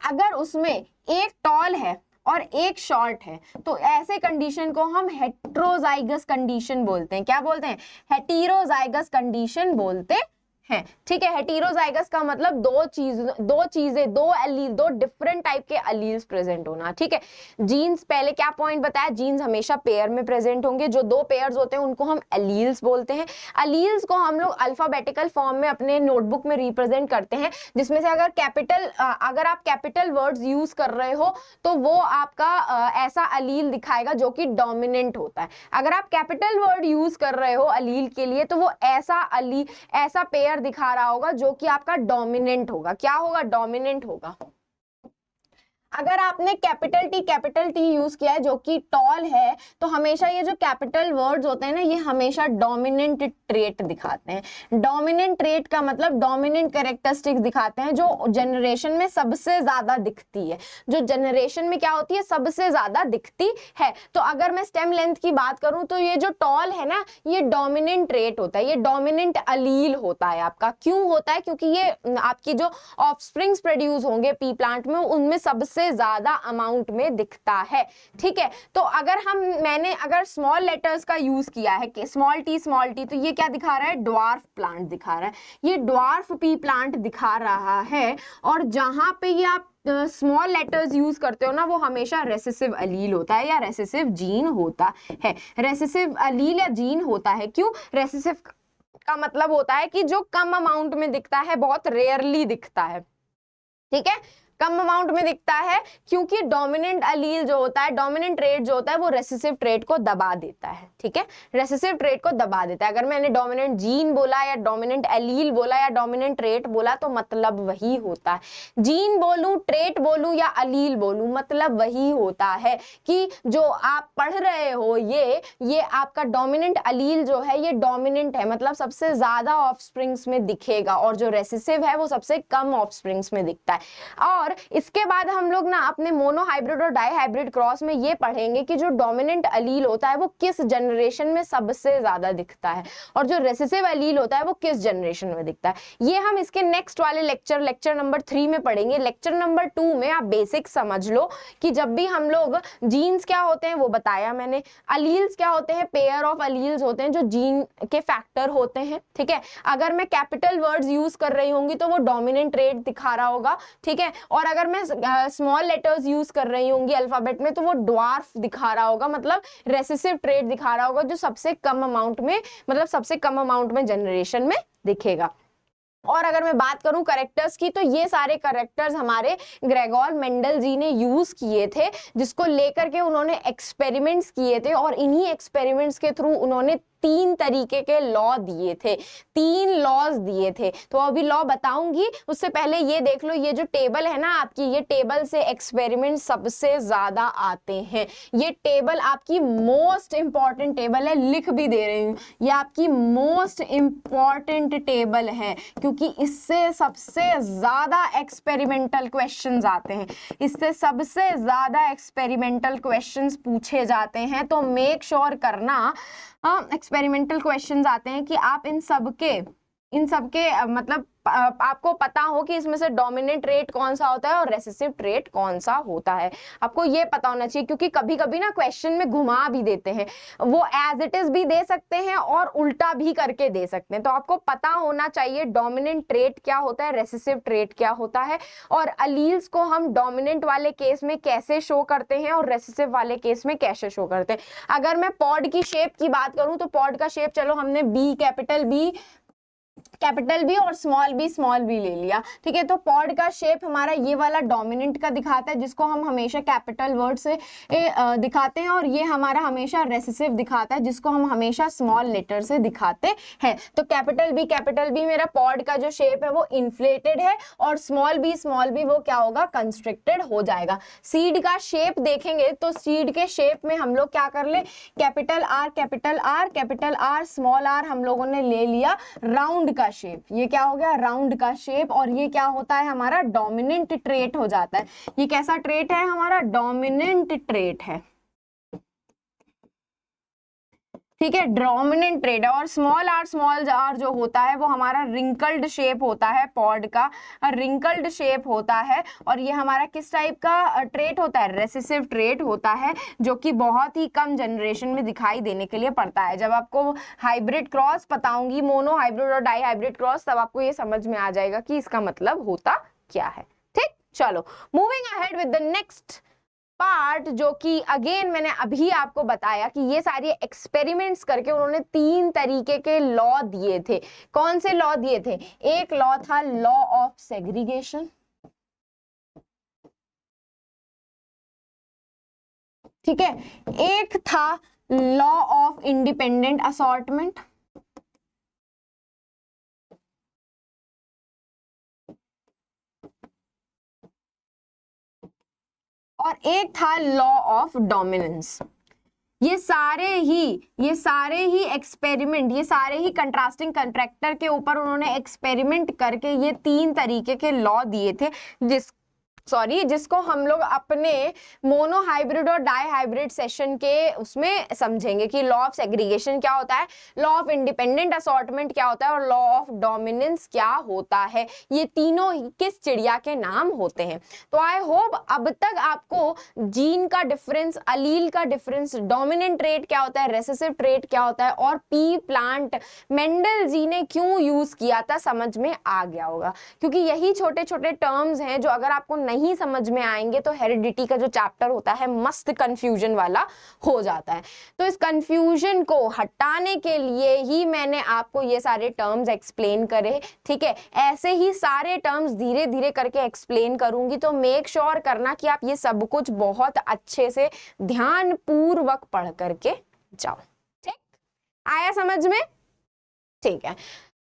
अगर उसमें एक टॉल है और एक शॉर्ट है तो ऐसे कंडीशन को हम हेट्रोजाइगस कंडीशन बोलते हैं। क्या बोलते हैं? हेटेरोजाइगस कंडीशन बोलते हैं, ठीक है। हेटेरोजाइगस का मतलब दो डिफरेंट टाइप के अलील्स प्रेजेंट होना, ठीक है। जीन्स, पहले क्या पॉइंट बताया, जीन्स हमेशा पेयर में प्रेजेंट होंगे, जो दो पेयर्स होते हैं उनको हम अलील्स बोलते हैं। अलील्स को हम लोग अल्फाबेटिकल फॉर्म में अपने नोटबुक में रिप्रेजेंट करते हैं, जिसमें से अगर आप कैपिटल वर्ड्स यूज कर रहे हो तो वो आपका ऐसा अलील दिखाएगा जो कि डोमिनेंट होता है। अगर आप कैपिटल वर्ड यूज कर रहे हो अलील के लिए तो वो ऐसा पेयर दिखा रहा होगा जो कि आपका डोमिनेंट होगा। क्या होगा? डोमिनेंट होगा। अगर आपने कैपिटल टी यूज किया है जो कि टॉल है तो हमेशा ये जो कैपिटल वर्ड्स होते हैं ना, ये हमेशा डोमिनेंट ट्रेट दिखाते हैं। डोमिनेंट ट्रेट का मतलब डोमिनेंट कैरेक्टरिस्टिक्स दिखाते हैं जो जनरेशन में सबसे ज्यादा दिखती है, जो जनरेशन में क्या होती है, सबसे ज्यादा दिखती है। तो अगर मैं स्टेम लेंथ की बात करूं तो ये जो टॉल है ना, ये डोमिनेंट ट्रेट होता है, ये डोमिनेंट अलील होता है आपका। क्यों होता है? क्योंकि ये आपकी जो ऑफस्प्रिंग्स प्रोड्यूस होंगे पी प्लांट में, उनमें सबसे ज्यादा अमाउंट में दिखता है, ठीक है। तो मैंने अगर स्मॉल लेटर्स का यूज किया है कि स्मॉल टी, तो ये क्या दिखा रहा है? ड्वार्फ प्लांट दिखा रहा है, ये ड्वार्फ पी प्लांट दिखा रहा है। और जहां पे ये आप स्मॉल लेटर्स यूज करते हो ना, वो हमेशा रेसेसिव अलील होता है या रेसेसिव जीन होता है। रेसेसिव अलील या जीन होता है। क्यों? रेसेसिव का मतलब होता है कि जो कम अमाउंट में दिखता है, बहुत रेयरली दिखता है, ठीक है, कम अमाउंट में दिखता है, क्योंकि डोमिनेंट अलील जो होता है, डोमिनेंट ट्रेट जो होता है, वो रेसेसिव ट्रेट को दबा देता है, ठीक है, रेसेसिव ट्रेट को दबा देता है। अगर मैंने डोमिनेंट जीन बोला या डोमिनेंट अलील बोला या डोमिनेंट ट्रेट बोला तो मतलब वही होता है। जीन बोलूं, ट्रेट बोलूं या अलील बोलूं, मतलब वही होता है कि जो आप पढ़ रहे हो ये आपका डोमिनेंट अलील जो है ये डोमिनेंट है, मतलब सबसे ज्यादा ऑफस्प्रिंग्स में दिखेगा, और जो रेसेसिव है वो सबसे कम ऑफस्प्रिंग्स में दिखता है। और और इसके बाद हम लोग ना अपने मोनो हाइब्रिड और डाई हाइब्रिड क्रॉस में ये पढ़ेंगे कि जो डोमिनेंट अलील होता है वो किस जनरेशन में सबसे ज्यादा दिखता है और जो रेसेसिव अलील होता है वो किस जनरेशन में दिखता है। ये हम इसके नेक्स्ट वाले लेक्चर नंबर 3 में पढ़ेंगे। लेक्चर नंबर 2 में आप बेसिक समझ लो कि जब भी हम लोग जीन्स क्या होते हैं वो बताया मैंने, अलील्स क्या होते हैं, पेयर ऑफ अलील्स होते हैं जो जीन के फैक्टर होते हैं, ठीक है। अगर मैं कैपिटल वर्ड्स यूज कर रही होंगी तो वो डोमिनेंट ट्रेट दिखा रहा होगा, ठीक है। और अगर मैं स्मॉल लेटर्स यूज कर रही होंगी अल्फाबेट में तो वो ड्वार्फ दिखा रहा होगा, मतलब रेसेसिव ट्रेट दिखा रहा होगा जो सबसे कम अमाउंट में, मतलब सबसे कम अमाउंट में जनरेशन में दिखेगा। और अगर मैं बात करूं करेक्टर्स की तो ये सारे करेक्टर्स हमारे ग्रेगोर मेंडल जी ने यूज किए थे, जिसको लेकर के उन्होंने एक्सपेरिमेंट्स किए थे और इन्हीं एक्सपेरिमेंट्स के थ्रू उन्होंने 3 तरीके के लॉ दिए थे, 3 लॉज दिए थे। तो अभी लॉ बताऊंगी, उससे पहले ये देख लो, ये जो टेबल है ना आपकी, ये टेबल से एक्सपेरिमेंट सबसे ज्यादा आते हैं। ये टेबल आपकी मोस्ट इंपॉर्टेंट टेबल है, लिख भी दे रही हूँ, ये आपकी मोस्ट इंपॉर्टेंट टेबल है क्योंकि इससे सबसे ज्यादा एक्सपेरिमेंटल क्वेश्चंस आते हैं, इससे सबसे ज्यादा एक्सपेरिमेंटल क्वेश्चंस पूछे जाते हैं। तो मेक श्योर करना एक्सपेरिमेंटल क्वेश्चंस आते हैं कि आप इन सब के मतलब आपको पता हो कि इसमें से डोमिनेंट ट्रेट कौन सा होता है और रेसेसिव ट्रेट कौन सा होता है, आपको ये पता होना चाहिए। क्योंकि कभी कभी ना क्वेश्चन में घुमा भी देते हैं, वो एज इट इज भी दे सकते हैं और उल्टा भी करके दे सकते हैं। तो आपको पता होना चाहिए डोमिनेंट ट्रेट क्या होता है, रेसेसिव ट्रेट क्या होता है, और अलील्स को हम डोमिनेंट वाले केस में कैसे शो करते हैं और रेसेसिव वाले केस में कैसे शो करते हैं। अगर मैं पॉड की शेप की बात करूं तो पॉड का शेप, चलो हमने बी, कैपिटल बी और स्मॉल बी ले लिया, ठीक है। तो पॉड का शेप हमारा ये वाला डोमिनेंट का दिखाता है, जिसको हम हमेशा कैपिटल वर्ड से दिखाते हैं, और ये हमारा हमेशा रेसेसिव दिखाता है, जिसको हम हमेशा स्मॉल लेटर से दिखाते हैं। तो कैपिटल बी मेरा पॉड का जो शेप है वो इन्फ्लेटेड है, और स्मॉल बी वो क्या होगा, कंस्ट्रिक्टेड हो जाएगा। सीड का शेप देखेंगे तो सीड के शेप में हम लोग क्या कर ले, कैपिटल आर स्मॉल आर हम लोगों ने ले लिया राउंड का शेप, ये क्या हो गया, राउंड का शेप, और ये क्या होता है हमारा डोमिनेंट ट्रेट हो जाता है। ये कैसा ट्रेट है हमारा, डोमिनेंट ट्रेट है, ठीक है, डोमिनेंट ट्रेट है। और स्मॉल आर जो होता है वो हमारा रिंकल्ड शेप होता है, पॉड का रिंकल्ड शेप होता है, और ये हमारा किस टाइप का ट्रेट होता है, रेसेसिव ट्रेट होता है, जो कि बहुत ही कम जनरेशन में दिखाई देने के लिए पड़ता है। जब आपको हाइब्रिड क्रॉस बताऊंगी, मोनो हाइब्रिड और डाई हाइब्रिड क्रॉस, तब आपको ये समझ में आ जाएगा कि इसका मतलब होता क्या है। ठीक, चलो moving ahead with the next part, जो कि अगेन मैंने अभी आपको बताया कि ये सारे एक्सपेरिमेंट्स करके उन्होंने 3 तरीके के लॉ दिए थे। कौन से लॉ दिए थे, एक लॉ था लॉ ऑफ सेग्रीगेशन, ठीक है, एक था लॉ ऑफ इंडिपेंडेंट असॉर्टमेंट, और एक था लॉ ऑफ डोमिनेंस। ये सारे ही एक्सपेरिमेंट, ये सारे ही कंट्रास्टिंग कंट्रैक्टर के ऊपर उन्होंने एक्सपेरिमेंट करके ये 3 तरीके के लॉ दिए थे, जिसको हम लोग अपने मोनो हाइब्रिड और डाई हाइब्रिड सेशन के उसमें समझेंगे कि लॉ ऑफ सेग्रीगेशन क्या होता है, लॉ ऑफ इंडिपेंडेंट असॉर्टमेंट क्या होता है, और लॉ ऑफ डोमिनेंस क्या होता है। ये तीनों किस चिड़िया के नाम होते हैं। तो आई होप अब तक आपको जीन का डिफरेंस, अलील का डिफरेंस, डोमिनेंट ट्रेट क्या होता है, रेसेसिव ट्रेट क्या होता है, और पी प्लांट मेंडल जी ने क्यों यूज किया था समझ में आ गया होगा। क्योंकि यही छोटे छोटे टर्म्स हैं जो अगर आपको नहीं समझ में आएंगे तो हेरिडिटी का जो चैप्टर होता है मस्त कंफ्यूजन वाला हो जाता है। तो इस कंफ्यूजन को हटाने के लिए ही मैंने आपको ये सारे टर्म्स एक्सप्लेन करे, ठीक है। ऐसे ही सारे टर्म्स धीरे धीरे करके एक्सप्लेन करूंगी, तो मेक श्योर करना कि आप ये सब कुछ बहुत अच्छे से ध्यान पूर्वक पढ़ करके जाओ। ठीक, आया समझ में, ठीक है।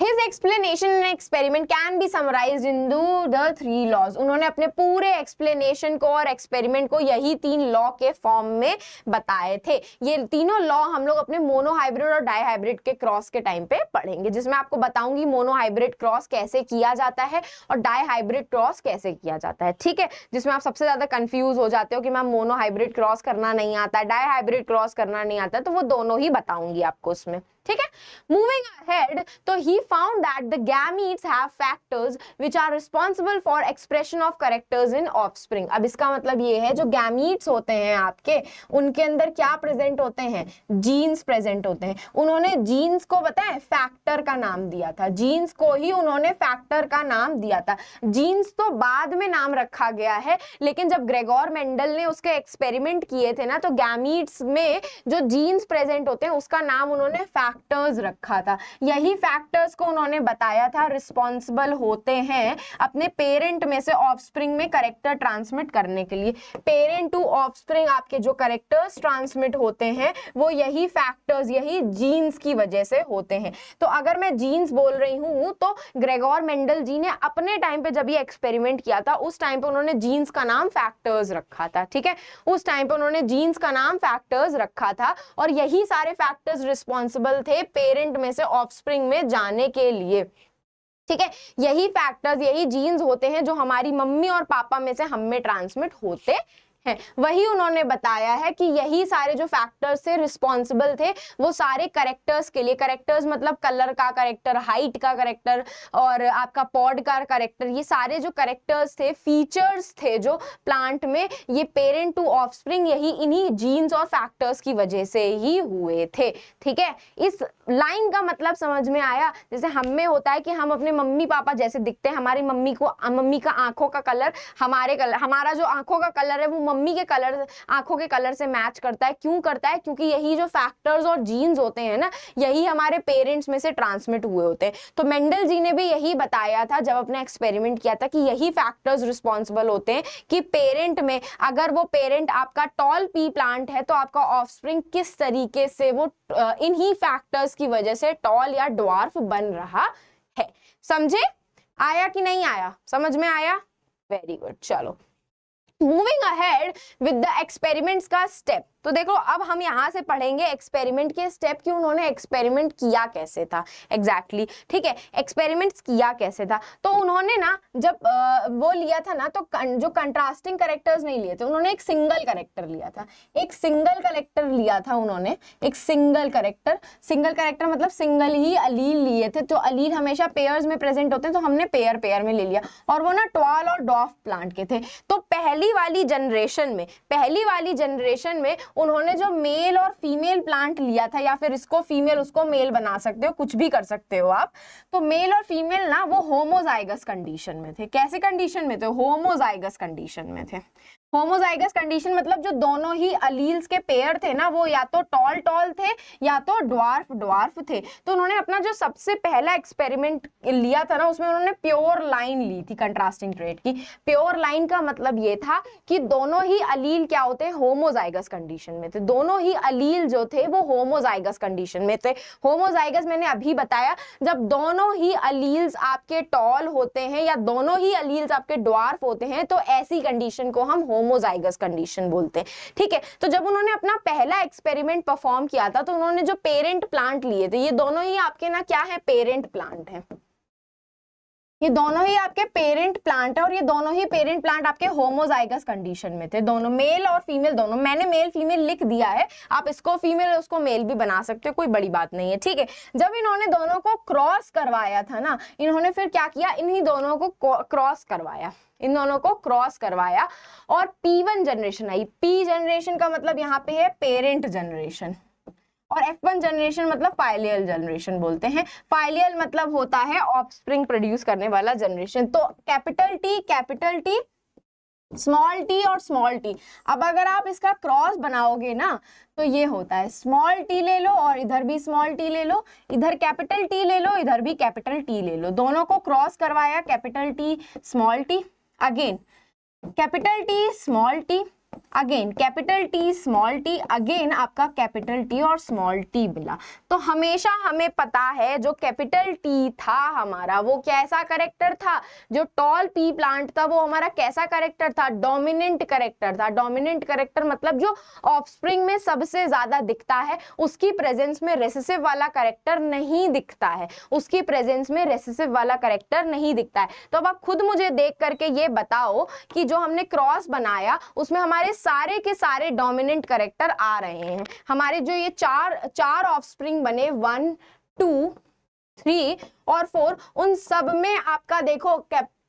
His explanation and experiment can be summarized into the 3 laws. उन्होंने अपने पूरे explanation को और experiment को यही 3 law के form में बताए थे। ये तीनों law हम लोग अपने monohybrid और dihybrid के cross के टाइम पे पढ़ेंगे, जिसमें आपको बताऊंगी monohybrid cross कैसे किया जाता है और dihybrid cross कैसे किया जाता है, ठीक है। जिसमें आप सबसे ज्यादा कंफ्यूज हो जाते हो कि मैम monohybrid cross करना नहीं आता, dihybrid cross करना नहीं आता, तो वो दोनों ही बताऊंगी आपको उसमें, ठीक है। मूविंग अहेड, तो he found that the gametes have factors which are responsible for expression of characters in offspring. अब इसका मतलब ये है जो गैमीट्स होते हैं आपके, उनके अंदर क्या प्रेजेंट होते हैं, जीन्स प्रेजेंट होते हैं। उन्होंने जीन्स को बताए फैक्टर का नाम दिया था, जीन्स को ही उन्होंने फैक्टर का नाम दिया था। जीन्स तो बाद में नाम रखा गया है, लेकिन जब ग्रेगोर मेंडल ने उसके एक्सपेरिमेंट किए थे ना, तो गैमीट्स में जो जीन्स प्रेजेंट होते हैं उसका नाम उन्होंने फैक्टर्स रखा था। यही फैक्टर्स को उन्होंने बताया था रिस्पॉन्सिबल होते हैं अपने पेरेंट में से ऑफस्प्रिंग में कैरेक्टर ट्रांसमिट करने के लिए। पेरेंट टू ऑफस्प्रिंग आपके जो कैरेक्टर्स ट्रांसमिट होते हैं वो यही फैक्टर्स, यही जीन्स की वजह से होते हैं। तो अगर मैं जीन्स बोल रही हूं तो ग्रेगोर मेंडल जी ने अपने टाइम पे जब ये एक्सपेरिमेंट किया था उस टाइम पे उन्होंने जीन्स का नाम फैक्टर्स रखा था, ठीक है। उस टाइम पे उन्होंने जीन्स का नाम फैक्टर्स रखा था और यही सारे फैक्टर्स रिस्पॉन्सिबल थे पेरेंट में से ऑफस्प्रिंग में जाने के लिए, ठीक है। यही फैक्टर्स, यही जीन्स होते हैं जो हमारी मम्मी और पापा में से हम में ट्रांसमिट होते हैं। वही उन्होंने बताया है कि यही सारे जो फैक्टर्स थे रिस्पॉन्सिबल थे वो सारे करेक्टर्स के लिए, करेक्टर्स मतलब कलर का करेक्टर, हाइट का करेक्टर और आपका पॉड का करेक्टर, ये सारे जो करेक्टर्स थे, फीचर्स थे जो प्लांट में, ये पेरेंट टू ऑफस्प्रिंग यही इन्हीं जीन्स और फैक्टर्स की वजह से ही हुए थे, ठीक है। इस लाइन का मतलब समझ में आया। जैसे हम में होता है कि हम अपने मम्मी पापा जैसे दिखते हैं, हमारी मम्मी का आंखों का कलर हमारे कलर, हमारा जो आंखों का कलर है वो मम्मी के कलर, आंखों के कलर से मैच करता है। क्यों करता है? क्योंकि यही जो फैक्टर्स और जीन्स होते हैं ना, यही हमारे पेरेंट्स में से ट्रांसमिट हुए होते हैं। तो मेंडल जी ने भी यही बताया था जब अपने एक्सपेरिमेंट किया था कि यही फैक्टर्स रिस्पॉन्सिबल होते हैं कि पेरेंट में, अगर वो पेरेंट आपका टॉल पी प्लांट है तो आपका ऑफस्प्रिंग किस तरीके से वो इन्हीं फैक्टर्स की वजह से टॉल या ड्वार्फ बन रहा है। समझे? आया कि नहीं आया? समझ में आया? Very good. चलो moving ahead with the experiments का स्टेप। तो देखो अब हम यहाँ से पढ़ेंगे एक्सपेरिमेंट के स्टेप कि उन्होंने एक्सपेरिमेंट किया कैसे था एग्जैक्टली, ठीक है। एक्सपेरिमेंट्स किया कैसे था, तो उन्होंने ना जब वो लिया था ना, तो जो कंट्रास्टिंग कैरेक्टर्स नहीं लिए थे, उन्होंने एक सिंगल कैरेक्टर लिया था। एक सिंगल कैरेक्टर लिया था उन्होंने, एक सिंगल कैरेक्टर। सिंगल कैरेक्टर मतलब सिंगल ही अलील लिए थे। तो अलील हमेशा पेयर्स में प्रेजेंट होते हैं, तो हमने पेयर पेयर में ले लिया और वो ना टॉल और डॉफ प्लांट के थे। तो पहली वाली जनरेशन में उन्होंने जो मेल और फीमेल प्लांट लिया था, या फिर इसको फीमेल उसको मेल बना सकते हो, कुछ भी कर सकते हो आप। तो मेल और फीमेल ना वो होमोजाइगस कंडीशन में थे। कैसे कंडीशन में थे? होमोजाइगस कंडीशन में थे। होमोजाइगस कंडीशन मतलब जो दोनों ही अलील्स के पेयर थे ना, वो या तो टॉल टॉल थे या तो ड्वार्फ ड्वार्फ थे। तो उन्होंने अपना जो सबसे पहला एक्सपेरिमेंट लिया था ना, उसमें उन्होंने प्योर लाइन ली थी कंट्रास्टिंग ट्रेट की। प्योर लाइन का मतलब ये था कि दोनों ही अलील क्या होते हैं? होमोजाइगस कंडीशन में थे। दोनों ही अलील जो थे वो होमोजाइगस कंडीशन में थे। होमोजाइगस मैंने अभी बताया, जब दोनों ही अलील्स आपके टॉल होते हैं या दोनों ही अलील्स आपके ड्वार्फ होते हैं, तो ऐसी कंडीशन को हम होमोजाइगस कंडीशन बोलते हैं, ठीक है। तो जब उन्होंने अपना पहला एक्सपेरिमेंट परफॉर्म किया था, तो उन्होंने जो पेरेंट प्लांट लिए थे, ये दोनों ही आपके ना क्या है? पेरेंट प्लांट है। ये दोनों ही आपके पेरेंट प्लांट है और ये दोनों ही पेरेंट प्लांट आपके होमोजाइगस कंडीशन में थे। दोनों मेल और फीमेल दोनों, मैंने मेल फीमेल लिख दिया है, आप इसको फीमेल और उसको मेल भी बना सकते हो, कोई बड़ी बात नहीं है, ठीक है। जब इन्होंने दोनों को क्रॉस करवाया था ना, इन्होंने फिर क्या किया? इन्हीं दोनों को क्रॉस करवाया, इन दोनों को क्रॉस करवाया और P1 जनरेशन आई। P जनरेशन का मतलब यहाँ पे है पेरेंट जनरेशन, और F1 जनरेशन मतलब फाइलियल जनरेशन बोलते हैं। फाइलियल मतलब होता है ऑफस्प्रिंग प्रोड्यूस करने वाला जनरेशन। तो कैपिटल T, स्मॉल t और स्मॉल t। अब अगर आप इसका क्रॉस बनाओगे ना, तो ये होता है स्मॉल t ले लो और इधर भी स्मॉल t ले लो, इधर कैपिटल T ले लो, इधर भी कैपिटल T ले लो। दोनों को क्रॉस करवाया, capital T small t, again capital T small t, again capital T small T, again आपका कैपिटल टी और स्मॉल टी मिला। तो हमेशा हमें पता है जो कैपिटल टी था हमारा वो कैसा करेक्टर था, जो टॉल पी प्लांट था वो हमारा कैसा करेक्टर था, डोमिनेंट करेक्टर था। डोमिनेंट करेक्टर मतलब जो ऑफस्प्रिंग में सबसे ज्यादा दिखता है, उसकी प्रेजेंस में रेसेसिव वाला करेक्टर नहीं दिखता है, उसकी प्रेजेंस में रेसेसिव वाला करेक्टर नहीं दिखता है। तो अब आप खुद मुझे देख करके ये बताओ कि जो हमने क्रॉस बनाया उसमें हमारे सारे के सारे डोमिनेंट करेक्टर आ रहे हैं। हमारे जो ये चार ऑफस्प्रिंग बने 1 2 3 और 4, उन सब में आपका देखो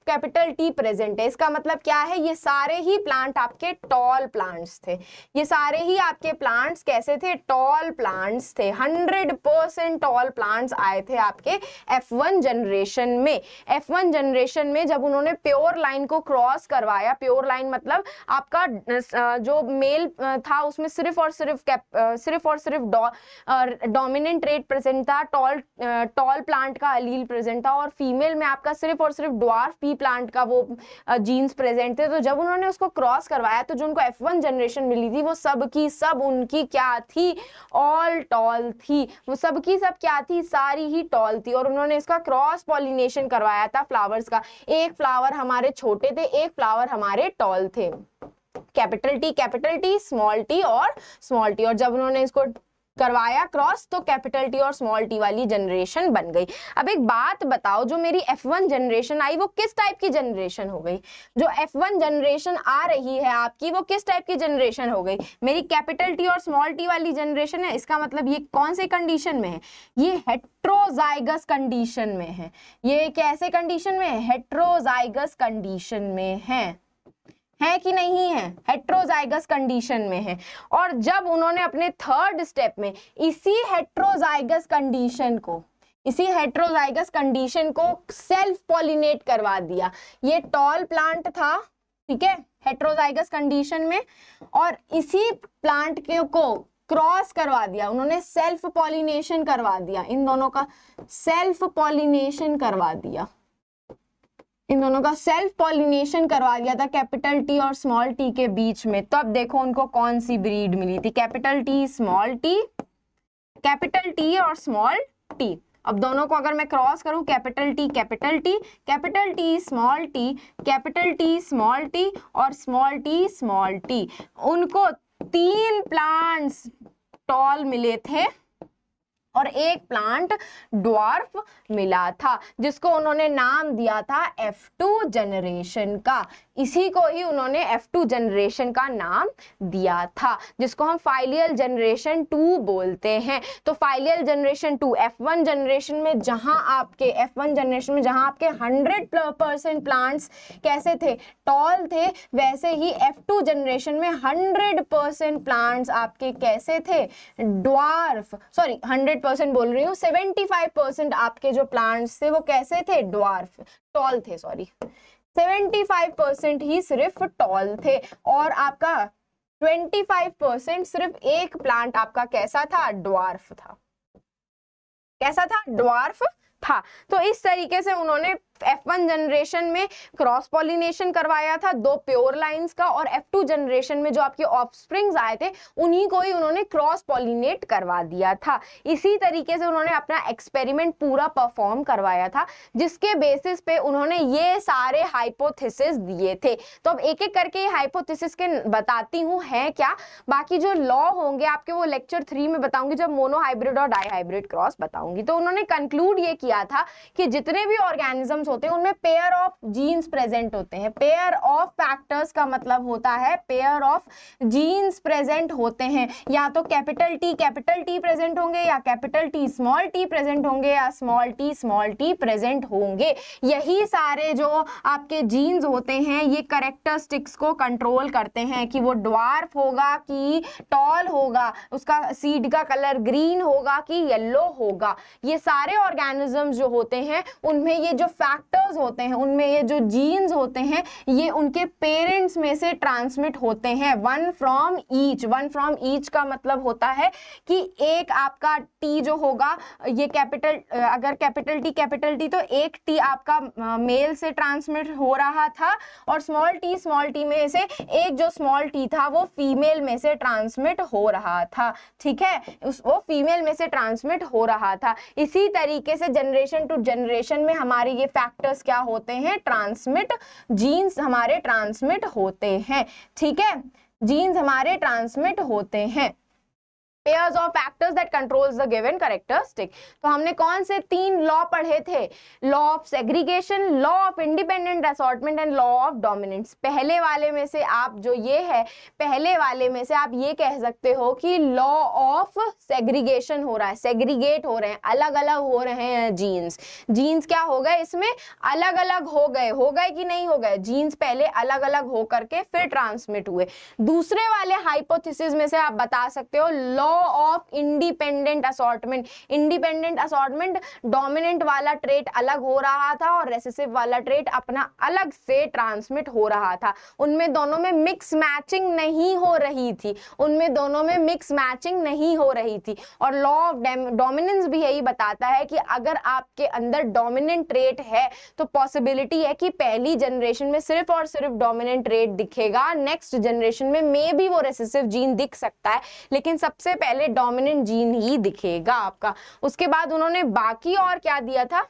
कैपिटल टी प्रेजेंट है। इसका मतलब क्या है, ये सारे ही प्लांट आपके टॉल प्लांट्स थे, ये सारे ही आपके प्लांट्स कैसे थे, टॉल प्लांट्स थे। 100% टॉल प्लांट्स आए थे आपके F1 जनरेशन में। F1 जनरेशन में जब उन्होंने प्योर लाइन को क्रॉस करवाया, प्योर लाइन मतलब आपका जो मेल था उसमें सिर्फ और सिर्फ डोमिनेंट ट्रेट प्रेजेंट था, टॉल प्लांट का अलील प्रेजेंट था, और फीमेल में आपका सिर्फ और सिर्फ ड्वार्फ पी प्लांट का वो जीन्स प्रेजेंट थे। तो जब उन्होंने उसको क्रॉस करवाया तो जो उनको F1 जनरेशन मिली थी वो सब की सब उनकी क्या थी, ऑल टॉल थी। वो सब की सब क्या थी, सारी ही टॉल थी। और उन्होंने इसका क्रॉस पॉलिनेशन करवाया था फ्लावर्स का। एक फ्लावर हमारे छोटे थे, एक फ्लावर हमारे टॉल थे। कैपिटल टी स्मॉल टी और स्मॉल टी। और जब उन्होंने इसको करवाया क्रॉस तो कैपिटल टी और स्मॉल टी वाली जनरेशन बन गई। अब एक बात बताओ, जो मेरी F1 जनरेशन आई वो किस टाइप की जनरेशन हो गई? जो F1 जनरेशन आ रही है आपकी वो किस टाइप की जनरेशन हो गई? मेरी कैपिटल टी और स्मॉल टी वाली जनरेशन है। इसका मतलब ये कौन से कंडीशन में है? ये हेट्रोजाइगस कंडीशन में है। ये कैसे कंडीशन में है? हेट्रोजाइगस कंडीशन में है कि नहीं है? हेट्रोजाइगस कंडीशन में है। और जब उन्होंने अपने थर्ड स्टेप में इसी हेट्रोजाइगस कंडीशन को सेल्फ पॉलिनेट करवा दिया। ये टॉल प्लांट था, ठीक है, हेट्रोजाइगस कंडीशन में, और इसी प्लांट के को क्रॉस करवा दिया उन्होंने, सेल्फ पॉलिनेशन करवा दिया, इन दोनों का सेल्फ पॉलिनेशन करवा दिया, इन दोनों का सेल्फ पॉलिनेशन करवा दिया था कैपिटल टी और स्मॉल टी के बीच में। तो अब देखो उनको कौन सी ब्रीड मिली थी, capital T small T, capital T और स्मॉल टी। अब दोनों को अगर मैं क्रॉस करूं, capital T capital T, capital T small T, capital T small T और स्मॉल टी, उनको 3 प्लांट्स टॉल मिले थे और एक प्लांट ड्वार्फ मिला था, जिसको उन्होंने नाम दिया था F2 जनरेशन का। इसी को ही उन्होंने F2 जनरेशन का नाम दिया था, जिसको हम फाइलियल जनरेशन 2 बोलते हैं। तो फाइलियल जनरेशन 2 F1 जनरेशन में जहां आपके 100% प्लांट्स कैसे थे, टॉल थे, वैसे ही F2 जनरेशन में 100% प्लांट्स आपके कैसे थे, ड्वार्फ, सॉरी 100% बोल रही हूँ, 75% आपके जो प्लांट्स थे वो कैसे थे, ड्वार्फ, टॉल थे, सॉरी 75% ही सिर्फ टॉल थे, और आपका 25% सिर्फ एक प्लांट आपका कैसा था, ड्वार्फ था। कैसा था, ड्वार्फ था। तो इस तरीके से उन्होंने F1 जनरेशन में क्रॉस पॉलिनेशन करवाया था 2 प्योर लाइंस का, और F2 जनरेशन में जो आपके ऑफस्प्रिंग्स आए थे उन्हीं को ही उन्होंने क्रॉस पॉलिनेट करवा दिया था। इसी तरीके से उन्होंने अपना एक्सपेरिमेंट पूरा परफॉर्म करवाया था, जिसके बेसिस पे उन्होंने ये सारे हाइपोथेसिस दिए थे। तो अब एक एक करके ये हाइपोथेसिस के बताती हूँ है क्या, बाकी जो लॉ होंगे आपके वो लेक्चर 3 में बताऊंगी, जब मोनोहाइब्रिड और डाईहाइब्रिड क्रॉस बताऊंगी। तो उन्होंने कंक्लूड ये किया था कि जितने भी ऑर्गेनिज्म होते हैं उनमें पेयर ऑफ जीन्स प्रेजेंट होते हैं। पेयर ऑफ फैक्टर्स का मतलब होता है पेयर ऑफ जीन्स प्रेजेंट होते हैं, या तो कैपिटल टी प्रेजेंट होंगे, या capital T small T present होंगे, या स्मॉल टी प्रेजेंट होंगे। यही सारे जो आपके जीन्स होते हैं ये कैरेक्टरिस्टिक्स को कंट्रोल करते हैं कि वो ड्वार्फ होगा कि टॉल होगा, उसका सीड का कलर ग्रीन होगा कि येलो होगा। ये सारे ऑर्गेनिज्म जो होते हैं उनमें ये जो फैक्टर्स होते हैं उनमें ये जो जीन्स होते हैं ये उनके पेरेंट्स में से ट्रांसमिट होते हैं, वन फ्रॉम ईच का मतलब होता है कि एक आपका टी जो होगा ये कैपिटल, अगर कैपिटल टी तो एक टी आपका मेल से ट्रांसमिट हो रहा था और स्मॉल टी में से एक जो स्मॉल टी था वो फीमेल में से ट्रांसमिट हो रहा था, ठीक है, वो फीमेल में से ट्रांसमिट हो रहा था। इसी तरीके से जनरेशन टू जनरेशन में हमारे ये फैक्टर्स क्या होते हैं, ट्रांसमिट, जीन्स हमारे ट्रांसमिट होते हैं, ठीक है, जीन्स हमारे ट्रांसमिट होते हैं। Pairs of factors that controls the given characteristic। तो हमने कौन से 3 लॉ पढ़े थे, law of segregation, law of independent assortment and law of dominance. पहले वाले में से आप जो ये है, पहले वाले में से आप ये कह सकते हो कि लॉ ऑफ सेग्रीगेशन हो रहा है, सेग्रीगेट हो रहे हैं, अलग अलग हो रहे हैं जीन्स। जीन्स क्या हो गए, इसमें अलग अलग हो गए कि नहीं हो गए, जीन्स पहले अलग अलग हो करके फिर ट्रांसमिट हुए। दूसरे वाले हाइपोथेसिस में से आप बता सकते हो law of independent assortment. Independent assortment, dominant वाला ट्रेट अलग हो रहा था और रेसेसिव वाला ट्रेट अपना अलग से ट्रांसमिट हो रहा था, उनमें दोनों में मिक्स मैचिंग नहीं हो रही थी, उनमें दोनों में मिक्स मैचिंग नहीं हो रही थी। और लॉ ऑफ डोमिनेंस भी यही बताता है कि अगर आपके अंदर डोमिनेंट ट्रेट है तो पॉसिबिलिटी है कि पहली जनरेशन में सिर्फ और सिर्फ डोमिनेंट ट्रेट दिखेगा, नेक्स्ट जनरेशन में मे बी वो रेसेसिव जीन दिख सकता है, लेकिन सबसे पहले डोमिनेंट जीन ही दिखेगा आपका। उसके बाद उन्होंने बाकी और क्या दिया था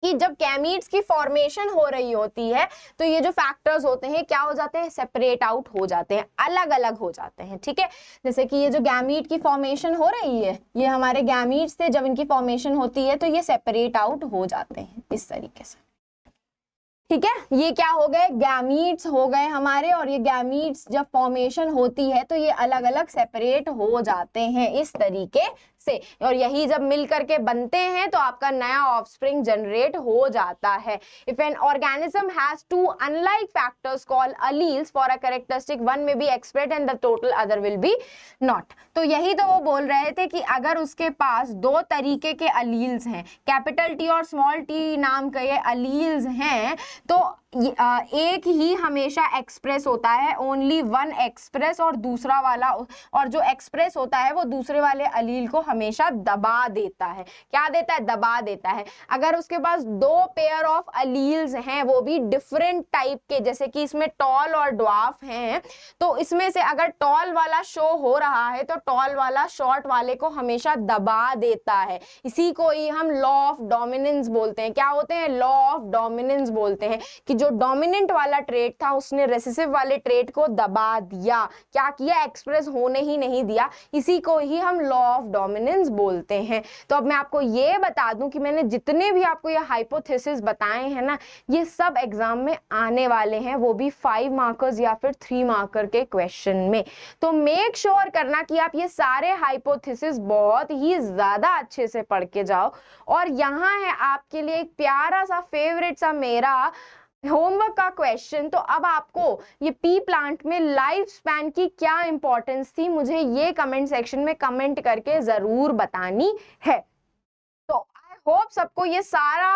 कि जब गैमीट्स की फॉर्मेशन हो रही होती है तो ये जो फैक्टर्स होते हैं क्या हो जाते हैं, सेपरेट आउट हो जाते हैं, अलग अलग हो जाते हैं, ठीक है। जैसे कि ये जो गैमीट की फॉर्मेशन हो रही है, ये हमारे गैमीट्स थे, जब इनकी फॉर्मेशन होती है तो ये सेपरेट आउट हो जाते हैं इस तरीके से, ठीक है। ये क्या हो गए, गैमीट्स हो गए हमारे, और ये गैमीट्स जब फॉर्मेशन होती है तो ये अलग अलग सेपरेट हो जाते हैं इस तरीके से, और यही जब मिल करके बनते हैं तो आपका नया ऑफस्प्रिंग जनरेट हो जाता है। If an organism has two unlike factors called alleles for a characteristic, one may be express and the total other will be not. तो यही तो वो बोल रहे थे कि अगर उसके पास 2 तरीके के अलील्स हैं, कैपिटल टी और स्मॉल टी नाम के ये अलील्स हैं, तो एक ही हमेशा एक्सप्रेस होता है, ओनली वन एक्सप्रेस, और दूसरा वाला, और जो एक्सप्रेस होता है वो दूसरे वाले अलील को हमेशा दबा देता है। क्या देता है, दबा देता है। अगर उसके पास 2 पेयर ऑफ अलील्स हैं, वो भी डिफरेंट टाइप के, जैसे कि इसमें टॉल और ड्वार्फ हैं, तो इसमें से अगर टॉल वाला शो हो रहा है तो टॉल वाला शॉर्ट वाले को हमेशा दबा देता है। इसी को ही हम लॉ ऑफ डोमिनेंस बोलते हैं। क्या होते हैं, लॉ ऑफ डोमिनेंस बोलते हैं कि जो डोमिनेंट वाला ट्रेट था उसने रेसेसिव वाले ट्रेट को दबा दिया, क्या किया, एक्सप्रेस होने ही नहीं दिया। इसी को ही हम लॉ ऑफ डोमिनेंस बोलते हैं। तो अब मैं आपको ये बता दूं कि मैंने जितने भी आपको ये हाइपोथेसिस बताए हैं ना, ये सब एग्जाम में आने वाले हैं, वो भी 5 मार्कर्स या फिर 3 मार्कर के क्वेश्चन में। तो मेक श्योर करना कि आप ये सारे हाइपोथेसिस बहुत ही ज्यादा अच्छे से पढ़ के जाओ। और यहाँ है आपके लिए एक प्यारा सा फेवरेट सा मेरा होमवर्क का क्वेश्चन। तो अब आपको ये पी प्लांट में लाइफ स्पैन की क्या इंपॉर्टेंस थी, मुझे ये कमेंट सेक्शन में कमेंट करके जरूर बतानी है। तो होप सबको ये सारा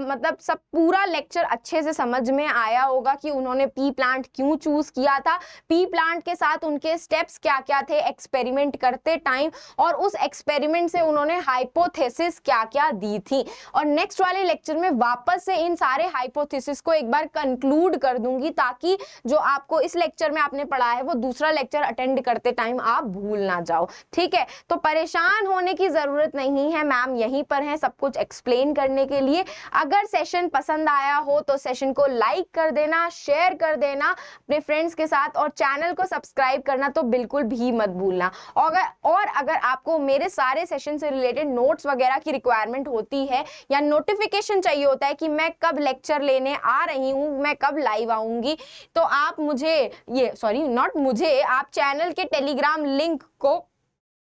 मतलब सब पूरा लेक्चर अच्छे से समझ में आया होगा कि उन्होंने पी प्लांट क्यों चूज किया था, पी प्लांट के साथ उनके स्टेप्स क्या क्या थे एक्सपेरिमेंट करते टाइम, और उस एक्सपेरिमेंट से उन्होंने हाइपोथेसिस क्या क्या दी थी। और नेक्स्ट वाले लेक्चर में वापस से इन सारे हाइपोथेसिस को एक बार कंक्लूड कर दूंगी, ताकि जो आपको इस लेक्चर में आपने पढ़ा है वो दूसरा लेक्चर अटेंड करते टाइम आप भूल ना जाओ, ठीक है। तो परेशान होने की जरूरत नहीं है, मैम यहीं पर है सब कुछ एक्सप्लेन करने के लिए। अगर सेशन पसंद आया हो तो सेशन को लाइक कर देना, शेयर कर देना अपने फ्रेंड्स के साथ, और चैनल को सब्सक्राइब करना तो बिल्कुल भी मत भूलना। और अगर आपको मेरे सारे सेशन से रिलेटेड नोट्स वगैरह की रिक्वायरमेंट होती है या नोटिफिकेशन चाहिए होता है कि मैं कब लेक्चर लेने आ रही हूँ, मैं कब लाइव आऊंगी, तो आप आप चैनल के टेलीग्राम लिंक को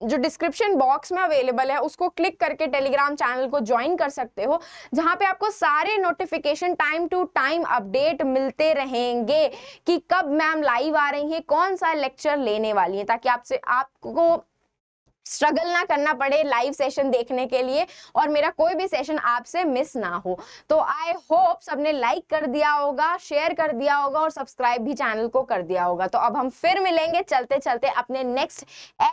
जो डिस्क्रिप्शन बॉक्स में अवेलेबल है उसको क्लिक करके टेलीग्राम चैनल को ज्वाइन कर सकते हो, जहां पे आपको सारे notification time to time update मिलते रहेंगे कि कब मैम लाइव आ रही है, कौन सा लेक्चर लेने वाली है, ताकि आपको स्ट्रगल ना करना पड़े लाइव सेशन देखने के लिए और मेरा कोई भी सेशन आपसे मिस ना हो। तो आई होप सबने लाइक कर दिया होगा, शेयर कर दिया होगा और सब्सक्राइब भी चैनल को कर दिया होगा। तो अब हम फिर मिलेंगे चलते चलते अपने नेक्स्ट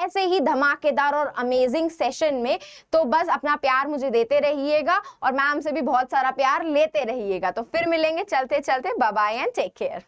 ऐसे ही धमाकेदार और अमेजिंग सेशन में। तो बस अपना प्यार मुझे देते रहिएगा और मैम से भी बहुत सारा प्यार लेते रहिएगा। तो फिर मिलेंगे चलते चलते, bye bye and take care.